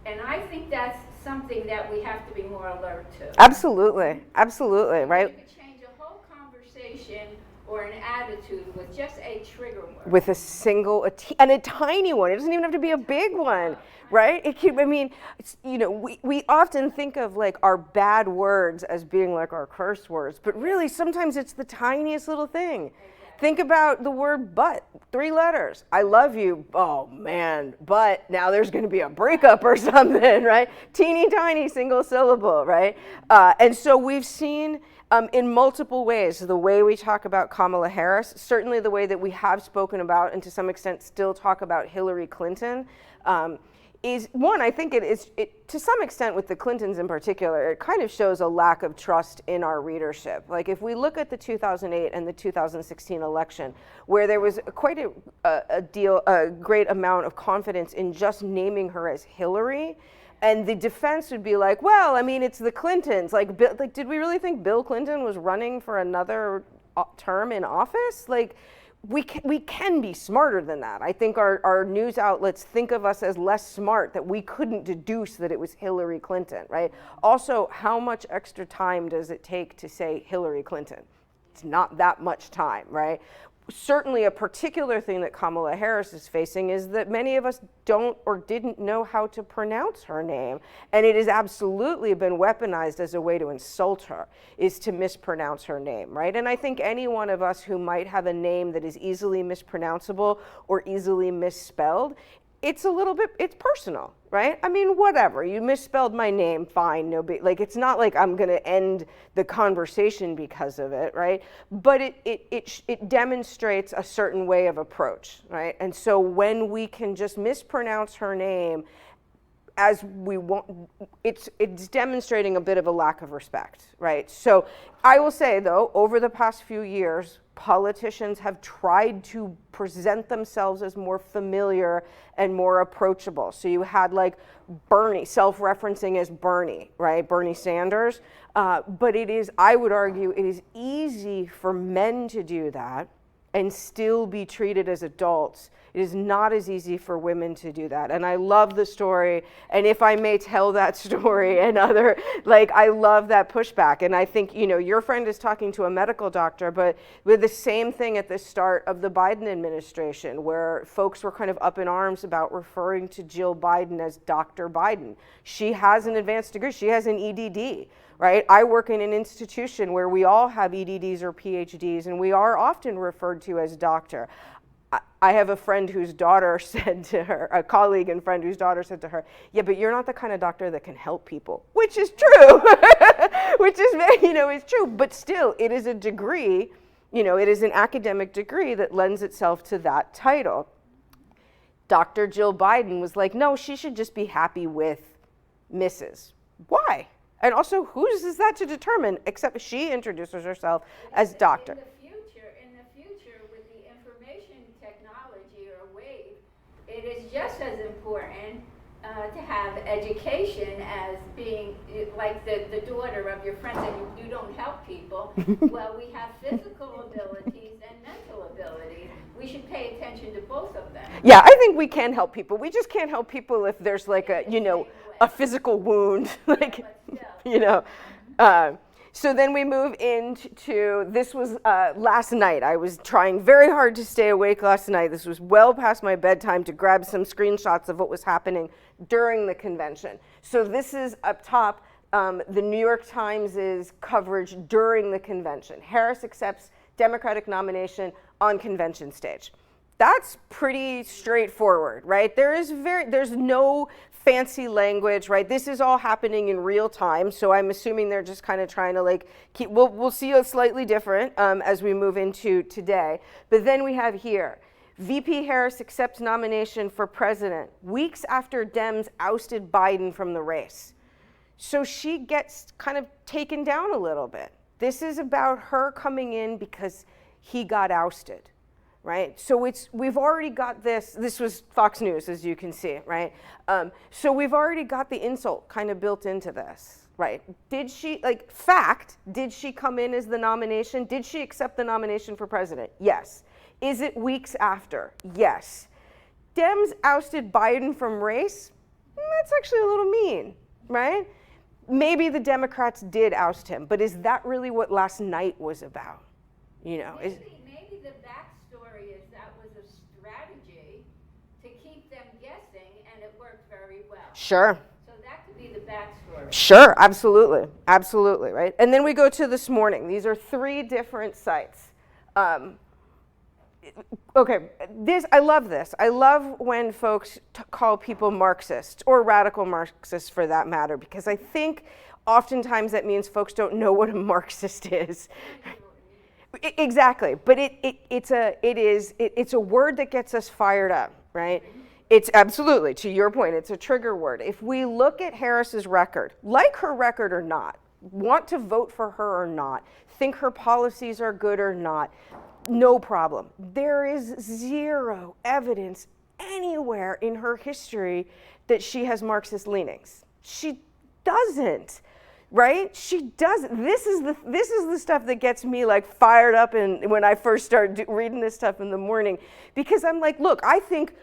and I think that's something that we have to be more alert to. Absolutely, absolutely, right? You could change a whole conversation or an attitude with just a trigger word. With a single, and a tiny one. It doesn't even have to be a big one, right? It can, I mean, it's, you know, we often think of like our bad words as being like our curse words, but really sometimes it's the tiniest little thing. Think about the word but, 3 letters. I love you, oh man, but now there's gonna be a breakup or something, right? Teeny tiny single syllable, right? And so we've seen in multiple ways, the way we talk about Kamala Harris, certainly the way that we have spoken about and to some extent still talk about Hillary Clinton, is one, I think to some extent with the Clintons in particular, it kind of shows a lack of trust in our readership. Like if we look at the 2008 and the 2016 election, where there was quite a great amount of confidence in just naming her as Hillary, and the defense would be like, well, I mean, it's the Clintons. Like, did we really think Bill Clinton was running for another term in office? Like, we can be smarter than that. I think our news outlets think of us as less smart, that we couldn't deduce that it was Hillary Clinton, right? Also, how much extra time does it take to say Hillary Clinton? It's not that much time, right? Certainly a particular thing that Kamala Harris is facing is that many of us don't or didn't know how to pronounce her name. And it has absolutely been weaponized as a way to insult her, is to mispronounce her name, right? And I think any one of us who might have a name that is easily mispronounceable or easily misspelled, it's a little bit, it's personal, right? I mean, whatever, you misspelled my name, fine, no big, like it's not like I'm gonna end the conversation because of it, right? But it demonstrates a certain way of approach, right? And so when we can just mispronounce her name as we want, it's demonstrating a bit of a lack of respect, right? So I will say though, over the past few years, politicians have tried to present themselves as more familiar and more approachable. So you had like Bernie, self-referencing as Bernie, right? Bernie Sanders. But it is, I would argue, it is easy for men to do that and still be treated as adults. It is not as easy for women to do that. And I love the story. And if I may tell that story and other, like, I love that pushback. And I think, you know, your friend is talking to a medical doctor, but with the same thing at the start of the Biden administration, where folks were kind of up in arms about referring to Jill Biden as Dr. Biden. She has an advanced degree. She has an EDD. Right? I work in an institution where we all have EDDs or PhDs, and we are often referred to as doctor. I have a friend whose daughter said to her, a colleague and friend whose daughter said to her, yeah, but you're not the kind of doctor that can help people, which is true, which is, you know, is true, but still, it is a degree, you know, it is an academic degree that lends itself to that title. Dr. Jill Biden was like, no, she should just be happy with Mrs. Why? And also, whose is that to determine, except she introduces herself as doctor. In the future, with the information technology or wave, it is just as important to have education as being like the daughter of your friends, and you don't help people. Well, we have physical abilities and mental abilities. we should pay attention to both of them. Yeah, I think we can help people. We just can't help people if there's like a, you know, a physical wound, like, But still. you know. So then we move into, this was last night. I was trying very hard to stay awake last night. This was well past my bedtime to grab some screenshots of what was happening during the convention. So this is up top, the New York Times' coverage during the convention. Harris accepts Democratic nomination on convention stage. That's pretty straightforward, right? There's no fancy language, right? This is all happening in real time, so I'm assuming they're just kind of trying to like keep, we'll see a slightly different as we move into today. But then we have here, VP Harris accepts nomination for president weeks after Dems ousted Biden from the race. So she gets kind of taken down a little bit. This is about her coming in because he got ousted. Right? So we've already got this was Fox News, as you can see, right? So we've already got the insult kind of built into this, right? Did she come in as the nomination? Did she accept the nomination for president? Yes. Is it weeks after? Yes. Dems ousted Biden from race? That's actually a little mean, right? Maybe the Democrats did oust him, but is that really what last night was about? You know, Maybe the backstory is that was a strategy to keep them guessing, and it worked very well. Sure. So that could be the backstory. Sure, absolutely, absolutely, right? And then we go to this morning. These are 3 different sites. Okay, I love this. I love when folks call people Marxists, or radical Marxists for that matter, because I think oftentimes that means folks don't know what a Marxist is. Exactly, but it's a word that gets us fired up, right? It's absolutely, to your point, it's a trigger word. If we look at Harris's record, like her record or not, want to vote for her or not, think her policies are good or not, no problem. There is zero evidence anywhere in her history that she has Marxist leanings. She doesn't. Right? She does. This is the stuff that gets me like fired up and when I first start reading this stuff in the morning, because I'm like, look, I think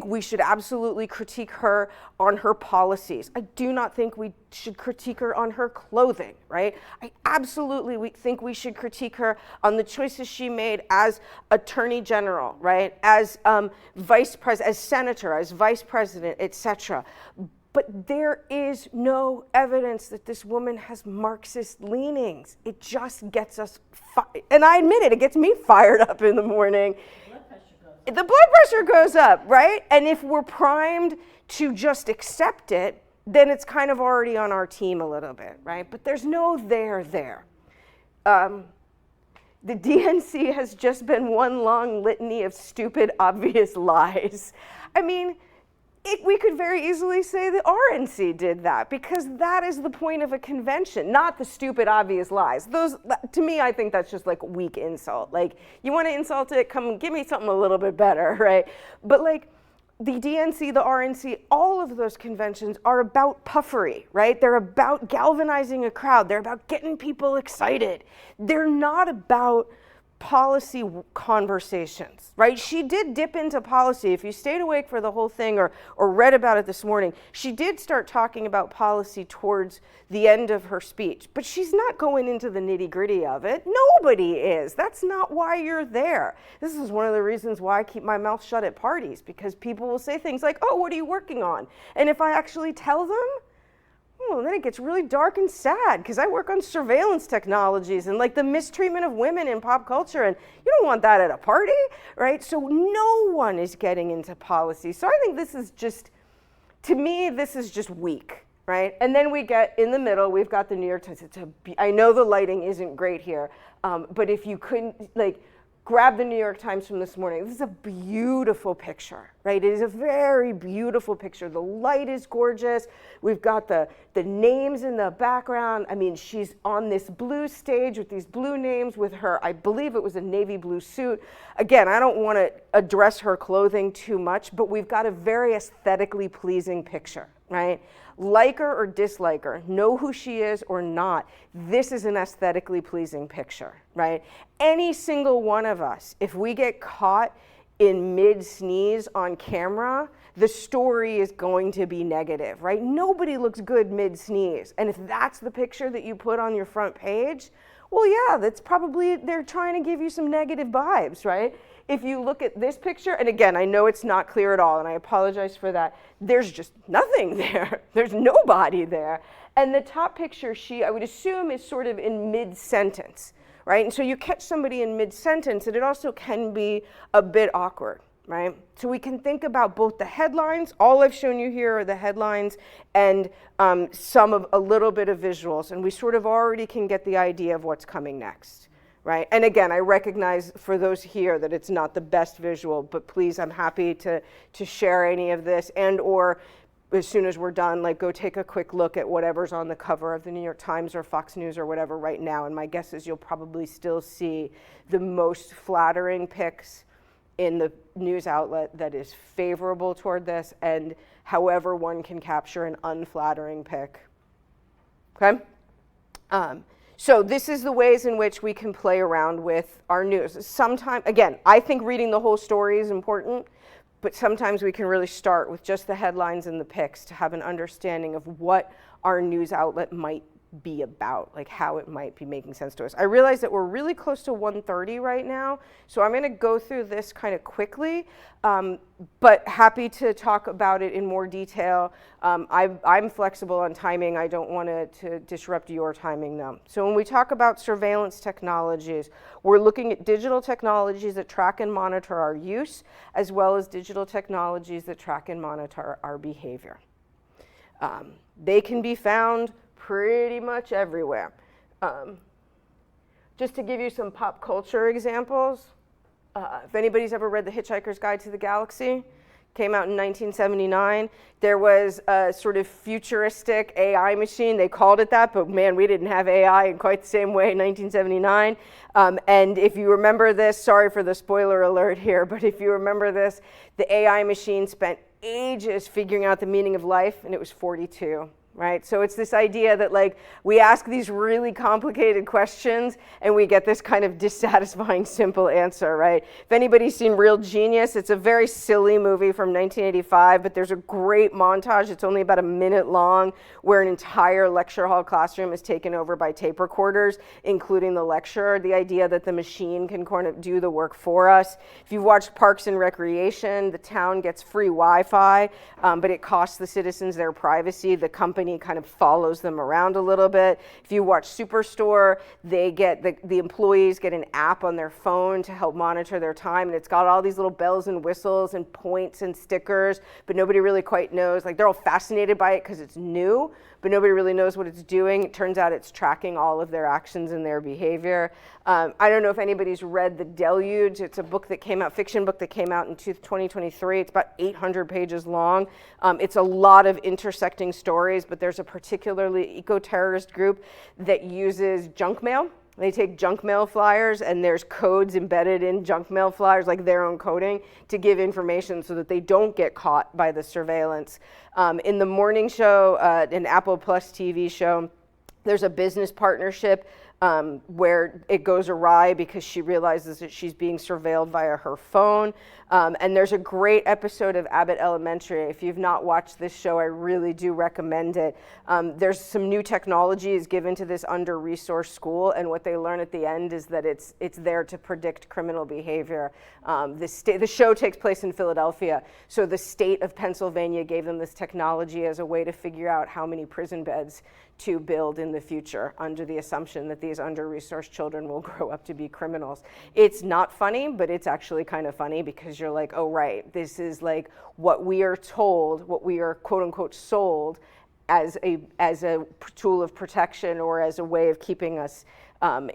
we should absolutely critique her on her policies. I do not think we should critique her on her clothing, right? I absolutely think we should critique her on the choices she made as attorney general, right? As vice president, as senator, as vice president, etc. But there is no evidence that this woman has Marxist leanings. It just gets us, and I admit it gets me fired up in the morning. The blood pressure goes up, right? And if we're primed to just accept it, then it's kind of already on our team a little bit, right? But there's no there. The DNC has just been one long litany of stupid, obvious lies. I mean, we could very easily say the RNC did that, because that is the point of a convention, not the stupid, obvious lies. Those, to me, I think that's just like weak insult. Like, you want to insult it, come give me something a little bit better, right? But like, the DNC, the RNC, all of those conventions are about puffery, right? They're about galvanizing a crowd. They're about getting people excited. They're not about policy conversations, right? She did dip into policy. If you stayed awake for the whole thing or read about it this morning, she did start talking about policy towards the end of her speech, but she's not going into the nitty-gritty of it. Nobody is. That's not why you're there. This is one of the reasons why I keep my mouth shut at parties, because people will say things like, oh, what are you working on? And if I actually tell them, oh, then it gets really dark and sad, because I work on surveillance technologies and like the mistreatment of women in pop culture, and you don't want that at a party, right? So no one is getting into policy. So I think this is just, to me, this is just weak, right? And then we get in the middle, we've got the New York Times. I know the lighting isn't great here, but if you couldn't, like, grab the New York Times from this morning. This is a beautiful picture, right? It is a very beautiful picture. The light is gorgeous. We've got the names in the background. I mean, she's on this blue stage with these blue names with her, I believe it was a navy blue suit. Again, I don't want to address her clothing too much, but we've got a very aesthetically pleasing picture, right? Like her or dislike her, know who she is or not, this is an aesthetically pleasing picture, right? Any single one of us, if we get caught in mid-sneeze on camera, the story is going to be negative, right? Nobody looks good mid-sneeze. And if that's the picture that you put on your front page, well, yeah, that's probably, they're trying to give you some negative vibes, right? If you look at this picture, and again, I know it's not clear at all, and I apologize for that, there's just nothing there. There's nobody there. And the top picture, I would assume, is sort of in mid-sentence, right? And so you catch somebody in mid-sentence, and it also can be a bit awkward, right? So we can think about both the headlines, all I've shown you here are the headlines, and a little bit of visuals, and we sort of already can get the idea of what's coming next, right? And again, I recognize for those here that it's not the best visual, but please, I'm happy to share any of this, and or as soon as we're done, like go take a quick look at whatever's on the cover of the New York Times or Fox News or whatever right now, and my guess is you'll probably still see the most flattering pics in the news outlet that is favorable toward this, and however one can capture an unflattering pic, okay? So this is the ways in which we can play around with our news. Sometimes, again, I think reading the whole story is important, but sometimes we can really start with just the headlines and the pics to have an understanding of what our news outlet might be about, like how it might be making sense to us. I realize that we're really close to 1:30 right now, so I'm going to go through this kind of quickly, but happy to talk about it in more detail. I'm flexible on timing. I don't want to disrupt your timing though. So when we talk about surveillance technologies, we're looking at digital technologies that track and monitor our use, as well as digital technologies that track and monitor our behavior. They can be found pretty much everywhere. Just to give you some pop culture examples, if anybody's ever read The Hitchhiker's Guide to the Galaxy, came out in 1979. There was a sort of futuristic AI machine. They called it that, but man, we didn't have AI in quite the same way in 1979. And if you remember this, sorry for the spoiler alert here, but if you remember this, the AI machine spent ages figuring out the meaning of life, and it was 42. Right? So it's this idea that like we ask these really complicated questions and we get this kind of dissatisfying simple answer, right? If anybody's seen Real Genius, it's a very silly movie from 1985, but there's a great montage. It's only about a minute long where an entire lecture hall classroom is taken over by tape recorders, including the lecturer. The idea that the machine can kind of do the work for us. If you've watched Parks and Recreation, the town gets free Wi-Fi, but it costs the citizens their privacy. The company kind of follows them around a little bit. If you watch Superstore, they get the employees get an app on their phone to help monitor their time, and it's got all these little bells and whistles and points and stickers, but nobody really quite knows. Like they're all fascinated by it because it's new, but nobody really knows what it's doing. It turns out it's tracking all of their actions and their behavior. I don't know if anybody's read The Deluge. It's a book that came out, fiction book that came out in 2023. It's about 800 pages long. It's a lot of intersecting stories, but there's a particularly eco-terrorist group that uses junk mail. They take junk mail flyers, and there's codes embedded in junk mail flyers, like their own coding, to give information so that they don't get caught by the surveillance. In the morning show, an Apple Plus TV show, there's a business partnership where it goes awry because she realizes that she's being surveilled via her phone. And there's a great episode of Abbott Elementary. If you've not watched this show, I really do recommend it. There's some new technologies given to this under-resourced school, and what they learn at the end is that it's there to predict criminal behavior. The show takes place in Philadelphia, so the state of Pennsylvania gave them this technology as a way to figure out how many prison beds to build in the future under the assumption that these under-resourced children will grow up to be criminals. It's not funny, but it's actually kind of funny because you're like, oh right, this is like what we are told, what we are quote unquote sold as a tool of protection or as a way of keeping us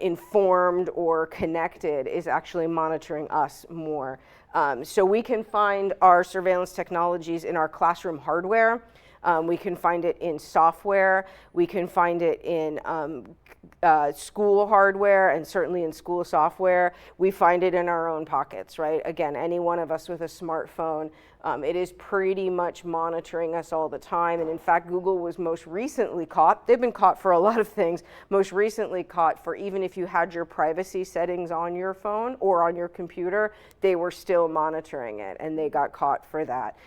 informed or connected is actually monitoring us more. So we can find our surveillance technologies in our classroom hardware. We can find it in software. We can find it in school hardware and certainly in school software. We find it in our own pockets, right? Again, any one of us with a smartphone, it is pretty much monitoring us all the time. And in fact, Google was most recently caught. They've been caught for a lot of things. Most recently caught for even if you had your privacy settings on your phone or on your computer, they were still still monitoring it, and they got caught for that.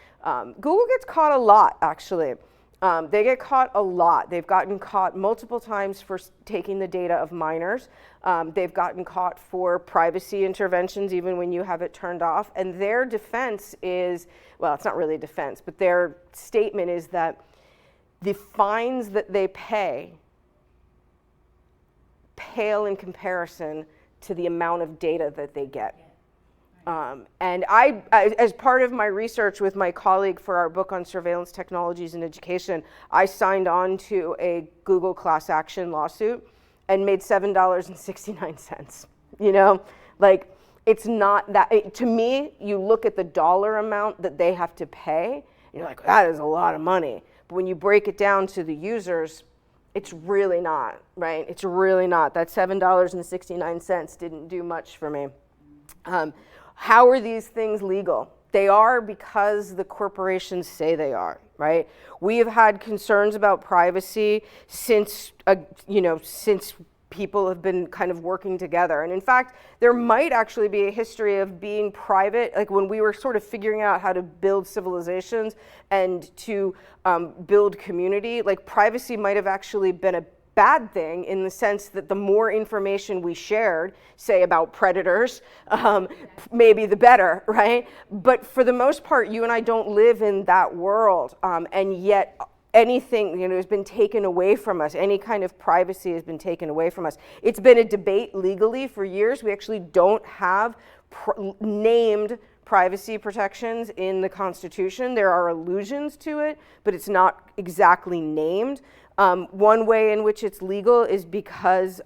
Google gets caught a lot, actually. They get caught a lot. They've gotten caught multiple times for taking the data of minors. They've gotten caught for privacy interventions, even when you have it turned off. And their defense is, well, it's not really defense, but their statement is that the fines that they pay pale in comparison to the amount of data that they get. And I, as part of my research with my colleague for our book on surveillance technologies in education, I signed on to a Google class action lawsuit and made $7.69. You know, like, it's not that, to me, you look at the dollar amount that they have to pay, and you're like, that is a lot of money. But when you break it down to the users, it's really not, right? It's really not. That $7.69 didn't do much for me. How are these things legal? They are because the corporations say they are, right? We have had concerns about privacy since, since people have been kind of working together. And in fact, there might actually be a history of being private, like when we were sort of figuring out how to build civilizations and to build community, like privacy might have actually been a bad thing in the sense that the more information we shared, say about predators, maybe the better, right? But for the most part, you and I don't live in that world, and yet anything, has been taken away from us. Any kind of privacy has been taken away from us. It's been a debate legally for years. We actually don't have named privacy protections in the Constitution. There are allusions to it, but it's not exactly named. One way in which it's legal is because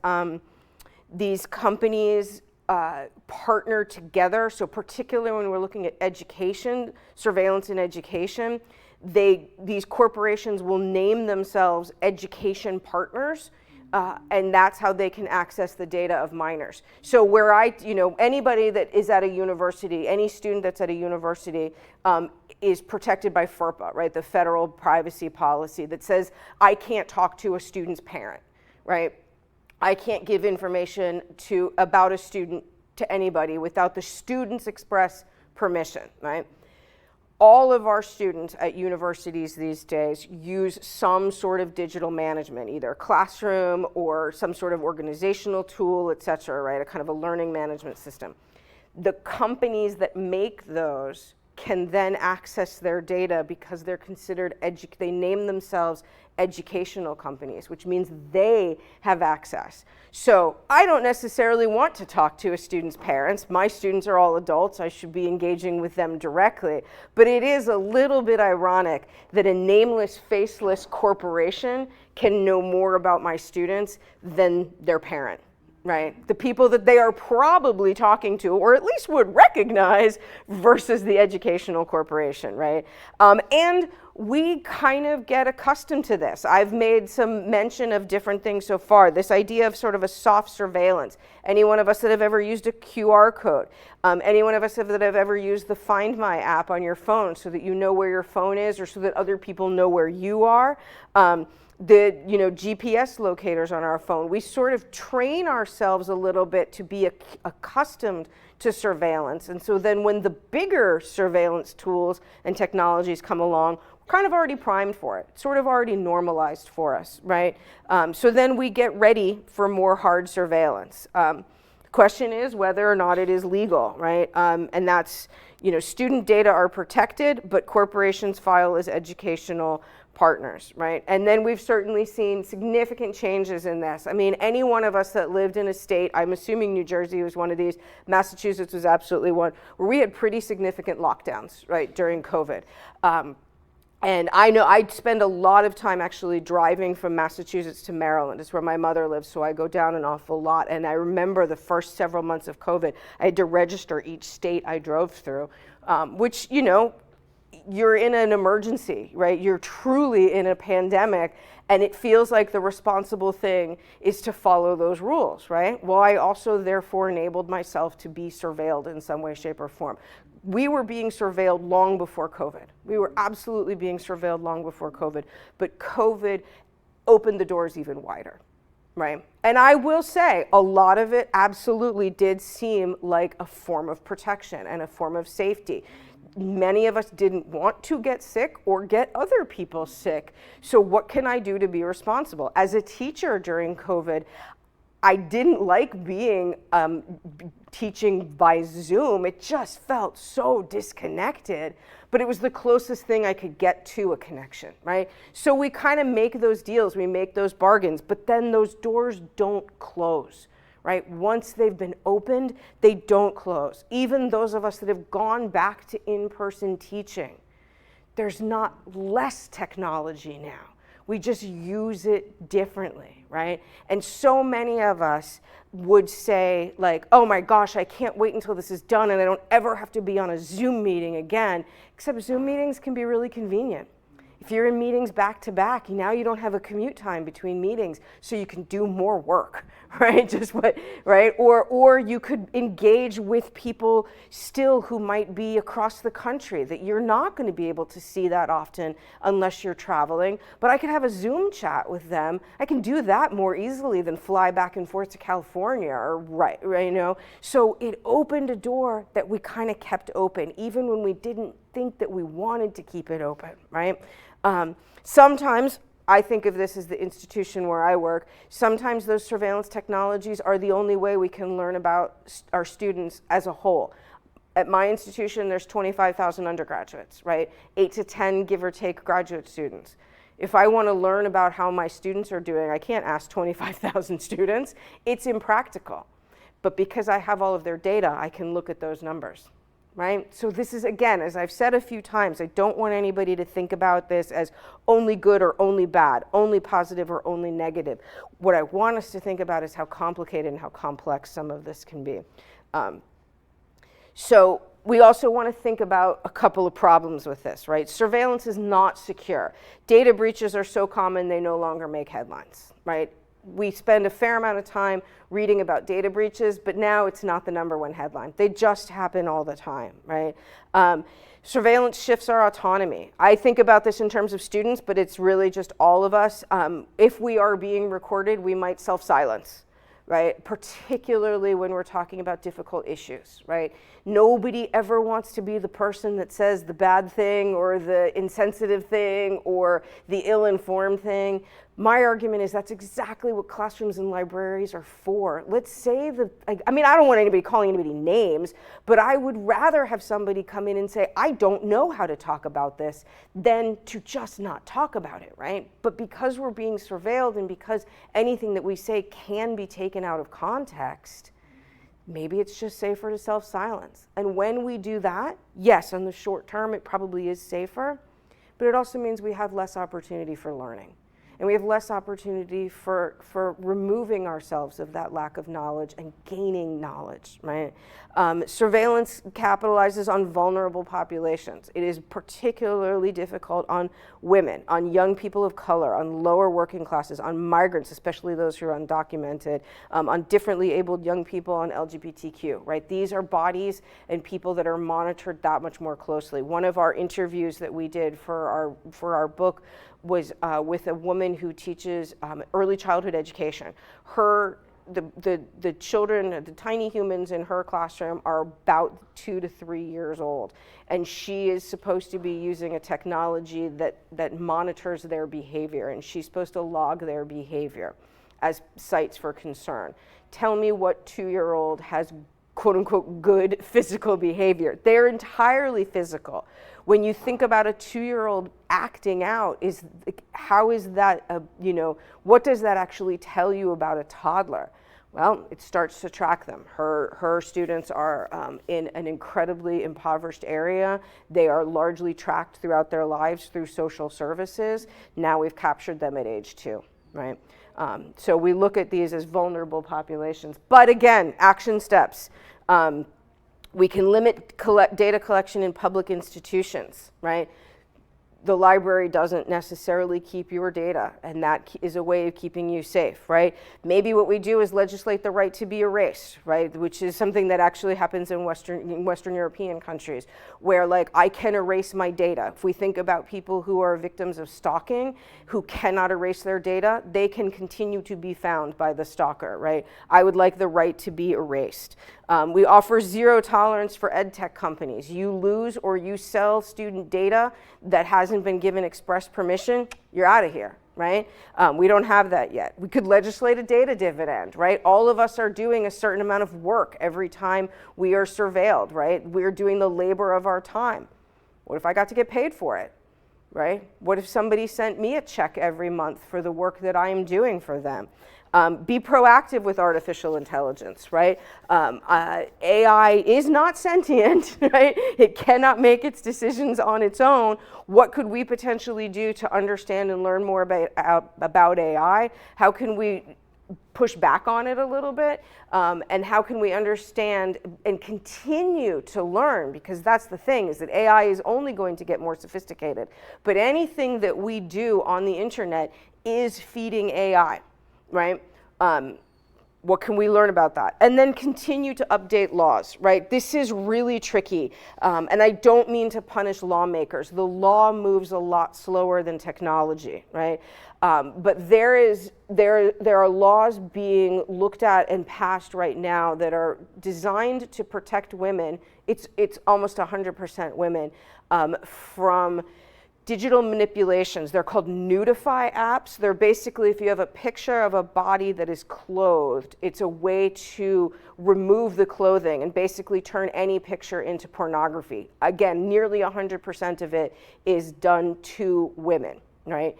these companies partner together. So particularly when we're looking at education, surveillance in education, these corporations will name themselves education partners, and that's how they can access the data of minors. So where anybody that is at a university, any student that's at a university is protected by FERPA, right? The federal privacy policy that says I can't talk to a student's parent, right? I can't give information about a student to anybody without the student's express permission, right? All of our students at universities these days use some sort of digital management, either a classroom or some sort of organizational tool, et cetera, right? A kind of a learning management system. The companies that make those can then access their data because they're considered, they name themselves educational companies, which means they have access. So I don't necessarily want to talk to a student's parents. My students are all adults. I should be engaging with them directly. But it is a little bit ironic that a nameless, faceless corporation can know more about my students than their parent. Right? The people that they are probably talking to, or at least would recognize, versus the educational corporation, right? And we kind of get accustomed to this. I've made some mention of different things so far. This idea of sort of a soft surveillance. Any one of us that have ever used a QR code, any one of us that have ever used the Find My app on your phone so that you know where your phone is or so that other people know where you are. The GPS locators on our phone, we sort of train ourselves a little bit to be accustomed to surveillance. And so then when the bigger surveillance tools and technologies come along, we're kind of already primed for it, sort of already normalized for us, right? So then we get ready for more hard surveillance. The question is whether or not it is legal, right? And that's, student data are protected, but corporations file as educational partners, right? And then we've certainly seen significant changes in this. I mean, any one of us that lived in a state, I'm assuming New Jersey was one of these, Massachusetts was absolutely one, where we had pretty significant lockdowns, right, during COVID. And I know I'd spend a lot of time actually driving from Massachusetts to Maryland. It's where my mother lives, so I go down an awful lot. And I remember the first several months of COVID, I had to register each state I drove through, which, you're in an emergency, right? You're truly in a pandemic, and it feels like the responsible thing is to follow those rules, right? Well, I also therefore enabled myself to be surveilled in some way, shape, or form. We were being surveilled long before COVID. We were absolutely being surveilled long before COVID, but COVID opened the doors even wider. right? And I will say a lot of it absolutely did seem like a form of protection and a form of safety. Many of us didn't want to get sick or get other people sick. So what can I do to be responsible? As a teacher during COVID, I didn't like being teaching by Zoom. It just felt so disconnected, but it was the closest thing I could get to a connection, right? So we kind of make those deals, we make those bargains, but then those doors don't close, right? Once they've been opened, they don't close. Even those of us that have gone back to in-person teaching, there's not less technology now. We just use it differently, right? And so many of us would say like, oh my gosh, I can't wait until this is done and I don't ever have to be on a Zoom meeting again, except Zoom meetings can be really convenient. If you're in meetings back to back, now you don't have a commute time between meetings, so you can do more work, right? Right? Or you could engage with people still who might be across the country that you're not going to be able to see that often unless you're traveling. But I could have a Zoom chat with them. I can do that more easily than fly back and forth to California, or right, you know? So it opened a door that we kind of kept open, even when we didn't think that we wanted to keep it open, right? Sometimes, I think of this as the institution where I work, sometimes those surveillance technologies are the only way we can learn about our students as a whole. At my institution, there's 25,000 undergraduates, right? 8 to 10, give or take, graduate students. If I want to learn about how my students are doing, I can't ask 25,000 students. It's impractical. But because I have all of their data, I can look at those numbers. Right? So this is, again, as I've said a few times, I don't want anybody to think about this as only good or only bad, only positive or only negative. What I want us to think about is how complicated and how complex some of this can be. So we also want to think about a couple of problems with this, right? Surveillance is not secure. Data breaches are so common they no longer make headlines, right? We spend a fair amount of time reading about data breaches, but now it's not the #1 headline. They just happen all the time, right? Surveillance shifts our autonomy. I think about this in terms of students, but it's really just all of us. If we are being recorded, we might self-silence, right? Particularly when we're talking about difficult issues, right? Nobody ever wants to be the person that says the bad thing or the insensitive thing or the ill-informed thing. My argument is that's exactly what classrooms and libraries are for. Let's say I mean, I don't want anybody calling anybody names, but I would rather have somebody come in and say, I don't know how to talk about this, than to just not talk about it, right? But because we're being surveilled and because anything that we say can be taken out of context, maybe it's just safer to self-silence. And when we do that, yes, on the short term, it probably is safer, but it also means we have less opportunity for learning. And we have less opportunity for removing ourselves of that lack of knowledge and gaining knowledge, right? Surveillance capitalizes on vulnerable populations. It is particularly difficult on women, on young people of color, on lower working classes, on migrants, especially those who are undocumented, on differently abled young people, on LGBTQ, right? These are bodies and people that are monitored that much more closely. One of our interviews that we did for our book was with a woman who teaches early childhood education. The children, the tiny humans in her classroom are about 2 to 3 years old. And she is supposed to be using a technology that monitors their behavior, and she's supposed to log their behavior as sites for concern. Tell me what 2-year-old has quote unquote good physical behavior. They're entirely physical. When you think about a 2-year-old acting out, how is that, what does that actually tell you about a toddler? Well, it starts to track them. Her students are in an incredibly impoverished area. They are largely tracked throughout their lives through social services. Now we've captured them at age 2, right? So we look at these as vulnerable populations. But again, action steps. We can limit data collection in public institutions, right? the library doesn't necessarily keep your data, and that is a way of keeping you safe, right? Maybe what we do is legislate the right to be erased, right? Which is something that actually happens in Western European countries, where like I can erase my data. If we think about people who are victims of stalking, who cannot erase their data, they can continue to be found by the stalker, right? I would like the right to be erased. We offer zero tolerance for ed tech companies. You lose or you sell student data that hasn't been given express permission, you're out of here, right? We don't have that yet. We could legislate a data dividend, right? All of us are doing a certain amount of work every time we are surveilled, right? We're doing the labor of our time. What if I got to get paid for it, right? What if somebody sent me a check every month for the work that I am doing for them? Be proactive with artificial intelligence, right? AI is not sentient, right? It cannot make its decisions on its own. What could we potentially do to understand and learn more about AI? How can we push back on it a little bit? And how can we understand and continue to learn? Because that's the thing, is that AI is only going to get more sophisticated. But anything that we do on the internet is feeding AI. Right? What can we learn about that? And then continue to update laws, right? This is really tricky. And I don't mean to punish lawmakers. The law moves a lot slower than technology, right? But there are laws being looked at and passed right now that are designed to protect women. It's almost 100% women from digital manipulations. They're called nudify apps. They're basically, if you have a picture of a body that is clothed, it's a way to remove the clothing and basically turn any picture into pornography. Again, nearly 100% of it is done to women, right?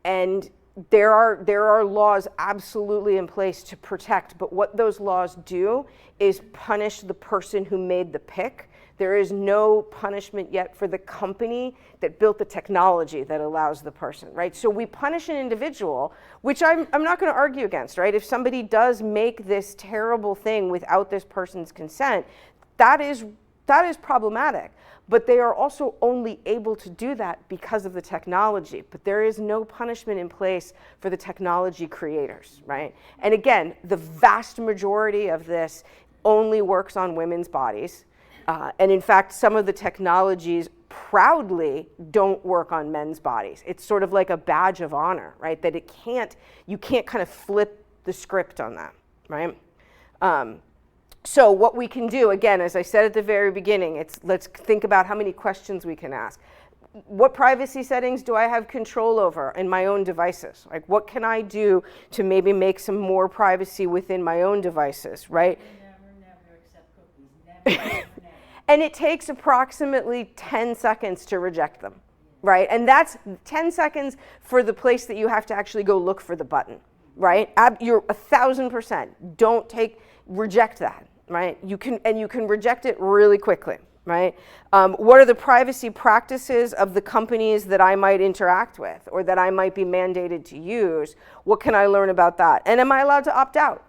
And there are laws absolutely in place to protect, but what those laws do is punish the person who made the pic. There is no punishment yet for the company that built the technology that allows the person, right? So we punish an individual, which I'm not going to argue against, right? If somebody does make this terrible thing without this person's consent, that is problematic. But they are also only able to do that because of the technology. But there is no punishment in place for the technology creators, right? And again, the vast majority of this only works on women's bodies. And in fact, some of the technologies proudly don't work on men's bodies. It's sort of like a badge of honor, right? That you can't kind of flip the script on that, right? So what we can do, again, as I said at the very beginning, let's think about how many questions we can ask. What privacy settings do I have control over in my own devices? Like, what can I do to maybe make some more privacy within my own devices, right? Never accept cookies. Never. And it takes approximately 10 seconds to reject them, right? And that's 10 seconds for the place that you have to actually go look for the button, right? You're 1,000%. Reject that, right? You can reject it really quickly, right? What are the privacy practices of the companies that I might interact with or that I might be mandated to use? What can I learn about that? And am I allowed to opt out?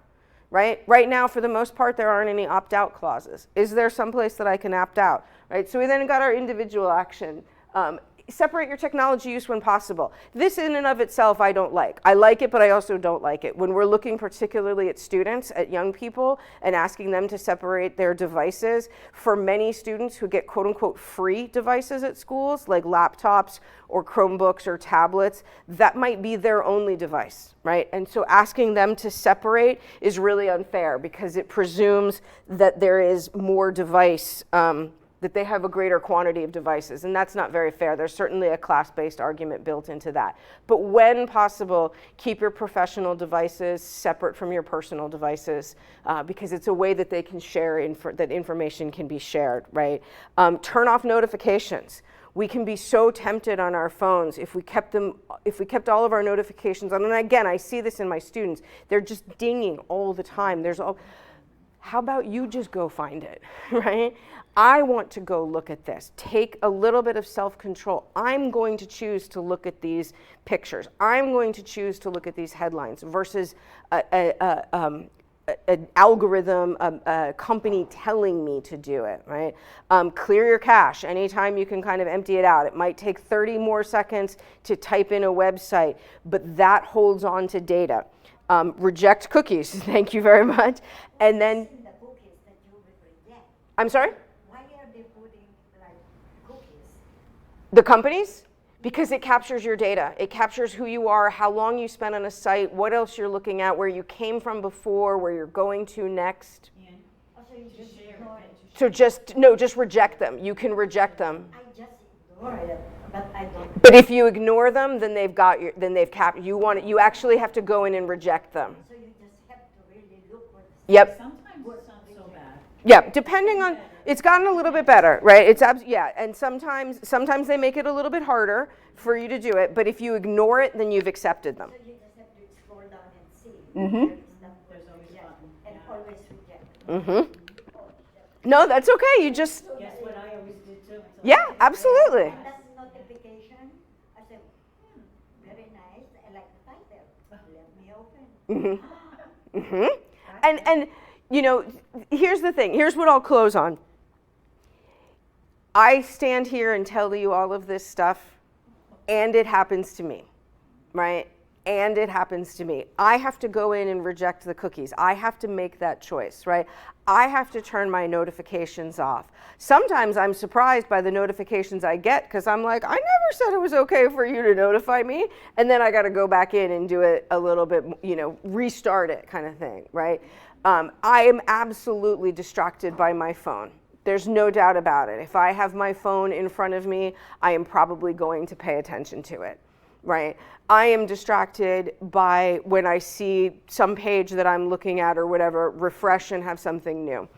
Right? Right now, for the most part, there aren't any opt-out clauses. Is there some place that I can opt out? Right? So we then got our individual action. Separate your technology use when possible. This in and of itself I don't like. I like it, but I also don't like it. When we're looking particularly at students, at young people, and asking them to separate their devices, for many students who get quote unquote free devices at schools, like laptops or Chromebooks or tablets, that might be their only device, right? And so asking them to separate is really unfair because it presumes that there is more device, that they have a greater quantity of devices, and that's not very fair. There's certainly a class-based argument built into that. But when possible, keep your professional devices separate from your personal devices because it's a way that they can share, that information can be shared, right? Turn off notifications. We can be so tempted on our phones if we kept all of our notifications on, and again, I see this in my students, they're just dinging all the time. How about you just go find it, right? I want to go look at this. Take a little bit of self-control. I'm going to choose to look at these pictures. I'm going to choose to look at these headlines versus an algorithm, a company telling me to do it, right? Clear your cache. Anytime you can kind of empty it out. It might take 30 more seconds to type in a website, but that holds on to data. Reject cookies. Thank you very much. And then, The cookies that you would reject. I'm sorry? Why are they putting like cookies? The companies? Because it captures your data. It captures who you are, how long you spent on a site, what else you're looking at, where you came from before, where you're going to next. And Also, you to just share ignore it. it. So just reject them. You can reject them. I just ignore it, but I don't. But if you ignore them, then they've got your, then they've you actually have to go in and reject them. So you just have to really look for the Yep. Sometimes it's not so bad. Yeah, depending on, it's gotten a little bit better, right? It's yeah, and sometimes they make it a little bit harder for you to do it, but if you ignore it, then you've accepted them. So you just have to scroll down and see. Mhm. There is that There's always a reject, button, and yeah. always reject. Mm-hmm. No, that's okay. You just, Guess what I always did too? Until yeah, I- absolutely. And that notification, I said, very nice. I like the title. Let me open. Mm-hmm. Mm-hmm. And you know, here's the thing. Here's what I'll close on. I stand here and tell you all of this stuff, and it happens to me, right? And it happens to me. I have to go in and reject the cookies. I have to make that choice, right? I have to turn my notifications off. Sometimes I'm surprised by the notifications I get because I'm like, I never said it was okay for you to notify me. And then I got to go back in and do it a little bit, you know, restart it kind of thing, right? I am absolutely distracted by my phone. There's no doubt about it. If I have my phone in front of me, I am probably going to pay attention to it, right? I am distracted by when I see some page that I'm looking at or whatever, refresh and have something new.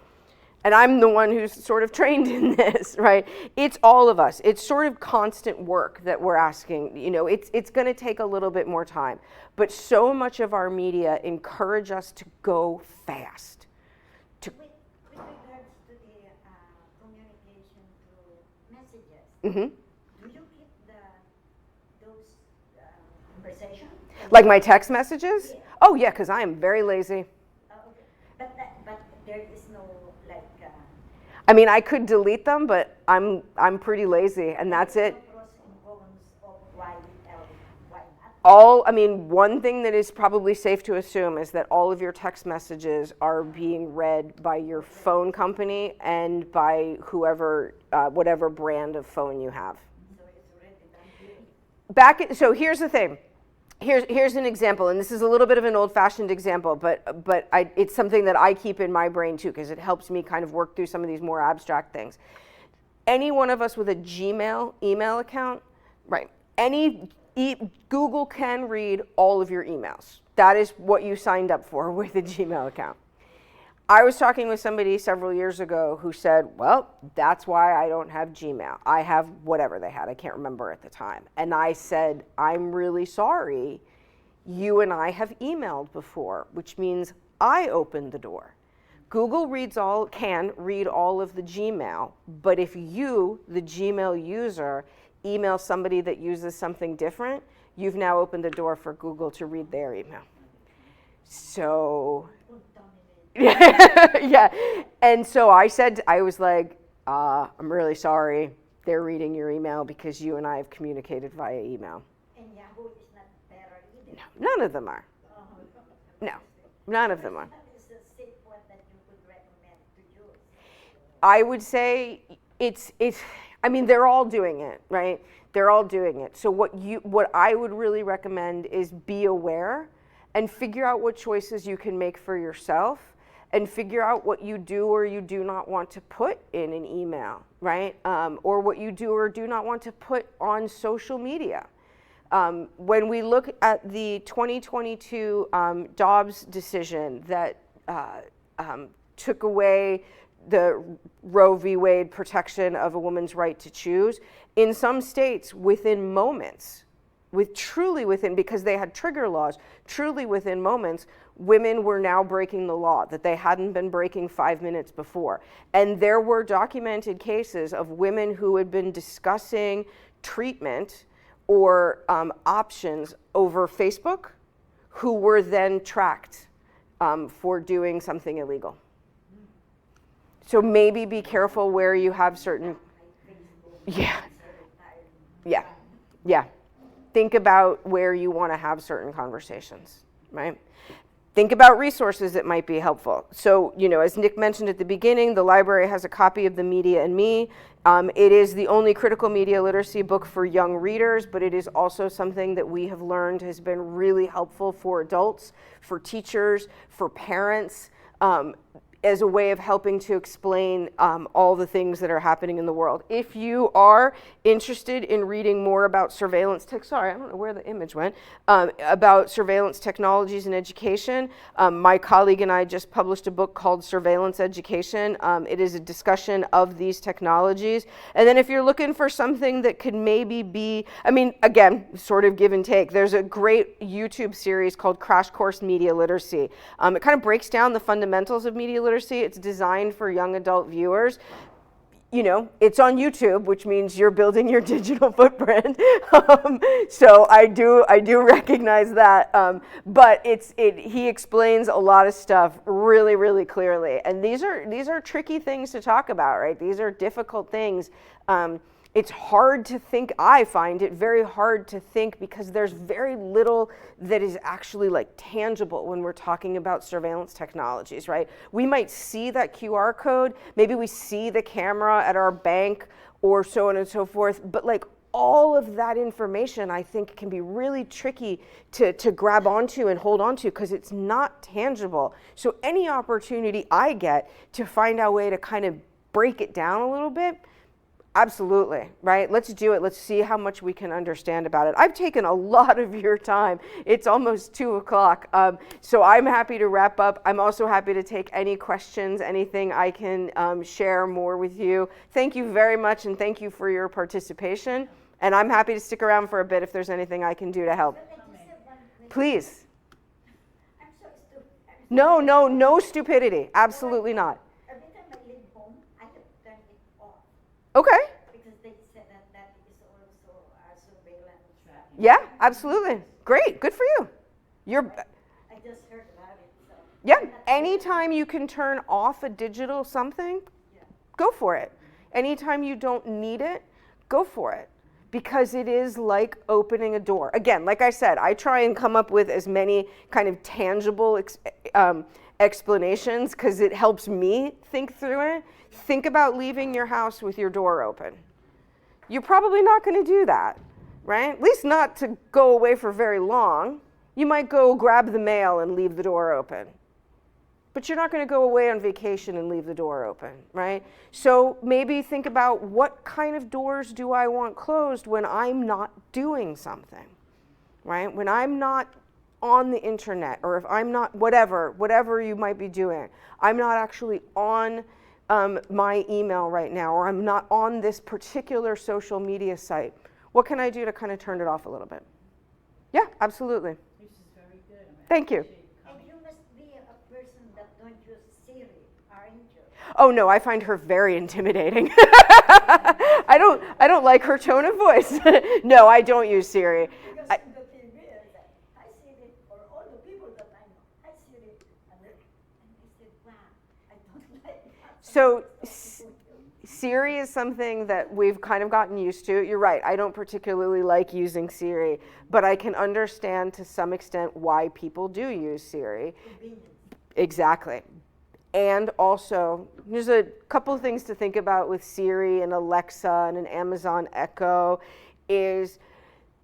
And I'm the one who's sort of trained in this, right? It's all of us. It's sort of constant work that we're asking. You know, it's going to take a little bit more time. But so much of our media encourage us to go fast. With regards to the communication through messages, Mm-hmm. do you keep those conversations? Like my text messages? Oh yeah, because I am very lazy. Okay. But there is no like. I mean, I could delete them, but I'm pretty lazy, and that's it. Pros and cons of why I mean, one thing that is probably safe to assume is that all of your text messages are being read by your phone company and by whoever, whatever brand of phone you have. So it's already done here. So here's the thing. Here's an example, and this is a little bit of an old-fashioned example, but it's something that I keep in my brain too, because it helps me kind of work through some of these more abstract things. Any one of us with a Gmail email account, right? Google can read all of your emails. That is what you signed up for with a Gmail account. I was talking with somebody several years ago who said, well, that's why I don't have Gmail. I have whatever they had. I can't remember at the time. And I said, I'm really sorry. You and I have emailed before, which means I opened the door. Google can read all of the Gmail, but if you, the Gmail user, email somebody that uses something different, you've now opened the door for Google to read their email. So, yeah. And so I said, I was like, I'm really sorry. They're reading your email because you and I have communicated via email. And Yahoo is not better either. No, none of them are. No, none of them are. What is the safe one that you would recommend to use? I would say I mean, they're all doing it, right? They're all doing it. So what I would really recommend is be aware and figure out what choices you can make for yourself and figure out what you do or you do not want to put in an email, right? Or what you do or do not want to put on social media. When we look at the 2022 Dobbs decision that took away the Roe v. Wade protection of a woman's right to choose, in some states within moments, because they had trigger laws, truly within moments, women were now breaking the law that they hadn't been breaking 5 minutes before. And there were documented cases of women who had been discussing treatment or options over Facebook who were then tracked for doing something illegal. So maybe be careful where you have certain, yeah, yeah, yeah. Think about where you want to have certain conversations, right? Think about resources that might be helpful. So, as Nick mentioned at the beginning, the library has a copy of The Media and Me. It is the only critical media literacy book for young readers, but it is also something that we have learned has been really helpful for adults, for teachers, for parents, as a way of helping to explain all the things that are happening in the world. If you are interested in reading more about surveillance sorry, I don't know where the image went, about surveillance technologies in education, my colleague and I just published a book called Surveillance Education. It is a discussion of these technologies. And then if you're looking for something that could maybe be, again, sort of give and take, there's a great YouTube series called Crash Course Media Literacy. It kind of breaks down the fundamentals of media literacy. It's designed for young adult viewers. It's on YouTube, which means you're building your digital footprint. So I do recognize that. But he explains a lot of stuff really, really clearly. And these are tricky things to talk about, right? These are difficult things. It's hard to think, I find it very hard to think, because there's very little that is actually tangible when we're talking about surveillance technologies, right? We might see that QR code, maybe we see the camera at our bank or so on and so forth, but all of that information I think can be really tricky to grab onto and hold onto because it's not tangible. So any opportunity I get to find a way to kind of break it down a little bit, absolutely, right? Let's do it. Let's see how much we can understand about it. I've taken a lot of your time. It's almost 2:00. So I'm happy to wrap up. I'm also happy to take any questions, anything I can share more with you. Thank you very much, and thank you for your participation. And I'm happy to stick around for a bit if there's anything I can do to help. Please. I'm so stupid. No stupidity. Absolutely not. Every time I leave home, I have turned it off. Okay. Because they said that is also surveillance. Yeah, absolutely. Great. Good for you. I just heard about it. So Yeah. Anytime you can turn off a digital something, go for it. Anytime you don't need it, go for it. Because it is like opening a door. Again, like I said, I try and come up with as many kind of tangible explanations because it helps me think through it. Think about leaving your house with your door open. You're probably not going to do that, right? At least not to go away for very long. You might go grab the mail and leave the door open. But you're not going to go away on vacation and leave the door open, right? So maybe think about, what kind of doors do I want closed when I'm not doing something, right? When I'm not on the internet, or if I'm not, whatever you might be doing, I'm not actually on my email right now, or I'm not on this particular social media site. What can I do to kind of turn it off a little bit? Yeah, absolutely. This is very good. Thank you. And you must be a person that don't use Siri, aren't you? Oh no, I find her very intimidating. I don't like her tone of voice. No, I don't use Siri. Because in the TV, it's like, hi Siri, or all the people that I know, hi Siri. And I said, wow, I don't like that. So Siri is something that we've kind of gotten used to. You're right, I don't particularly like using Siri, but I can understand to some extent why people do use Siri. Convenience. Exactly. And also, there's a couple of things to think about with Siri and Alexa and an Amazon Echo, is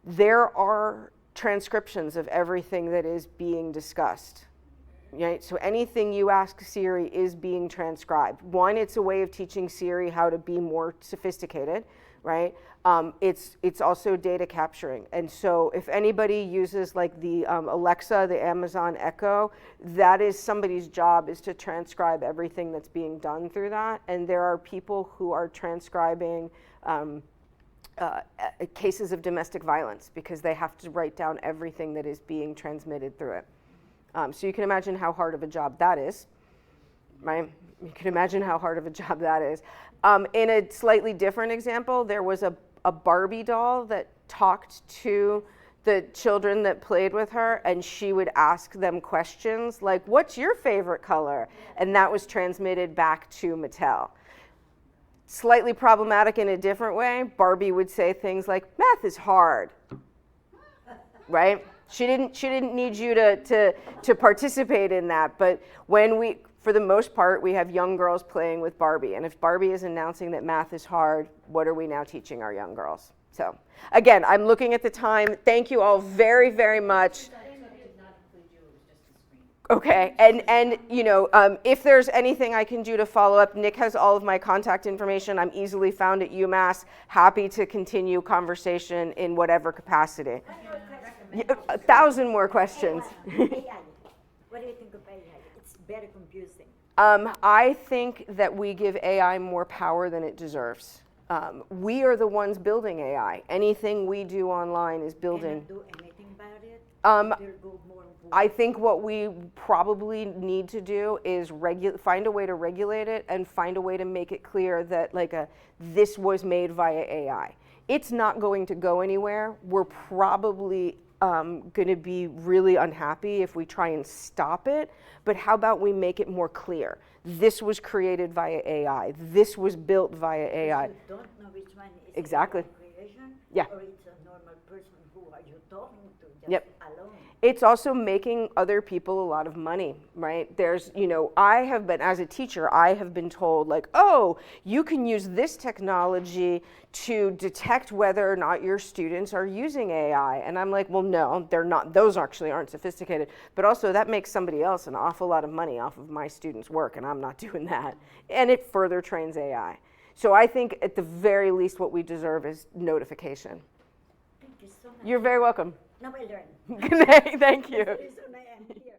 there are transcriptions of everything that is being discussed. Right? So anything you ask Siri is being transcribed. One, it's a way of teaching Siri how to be more sophisticated, right? It's also data capturing. And so if anybody uses like the Alexa, the Amazon Echo, that is somebody's job, is to transcribe everything that's being done through that. And there are people who are transcribing cases of domestic violence because they have to write down everything that is being transmitted through it. So you can imagine how hard of a job that is, right? You can imagine how hard of a job that is. In a slightly different example, there was a Barbie doll that talked to the children that played with her, and she would ask them questions like, what's your favorite color? And that was transmitted back to Mattel. Slightly problematic in a different way, Barbie would say things like, math is hard, right? She didn't need you to participate in that, but for the most part, we have young girls playing with Barbie, and if Barbie is announcing that math is hard, what are we now teaching our young girls? So, again, I'm looking at the time. Thank you all very, very much. Okay, and you know, if there's anything I can do to follow up, Nick has all of my contact information. I'm easily found at UMass. Happy to continue conversation in whatever capacity. 1,000 more questions. AI. What do you think of AI? It's very confusing. I think that we give AI more power than it deserves. We are the ones building AI. Anything we do online is building. Can I do anything about it? I think what we probably need to do is find a way to regulate it and find a way to make it clear that this was made via AI. It's not going to go anywhere. We're probably going to be really unhappy if we try and stop it, but how about we make it more clear? This was created via AI. This was built via AI. You don't know which one is Exactly. creation, Yeah. or it's a normal person. Who are you talking to? Just Yep. alone. It's also making other people a lot of money, right? There's, I have been, as a teacher, I have been told like, oh, you can use this technology to detect whether or not your students are using AI. And I'm like, well, no, they're not. Those actually aren't sophisticated. But also that makes somebody else an awful lot of money off of my students' work, and I'm not doing that. And it further trains AI. So I think at the very least what we deserve is notification. Thank you so much. You're very welcome. Now I learned. Thank you. Very soon I am here.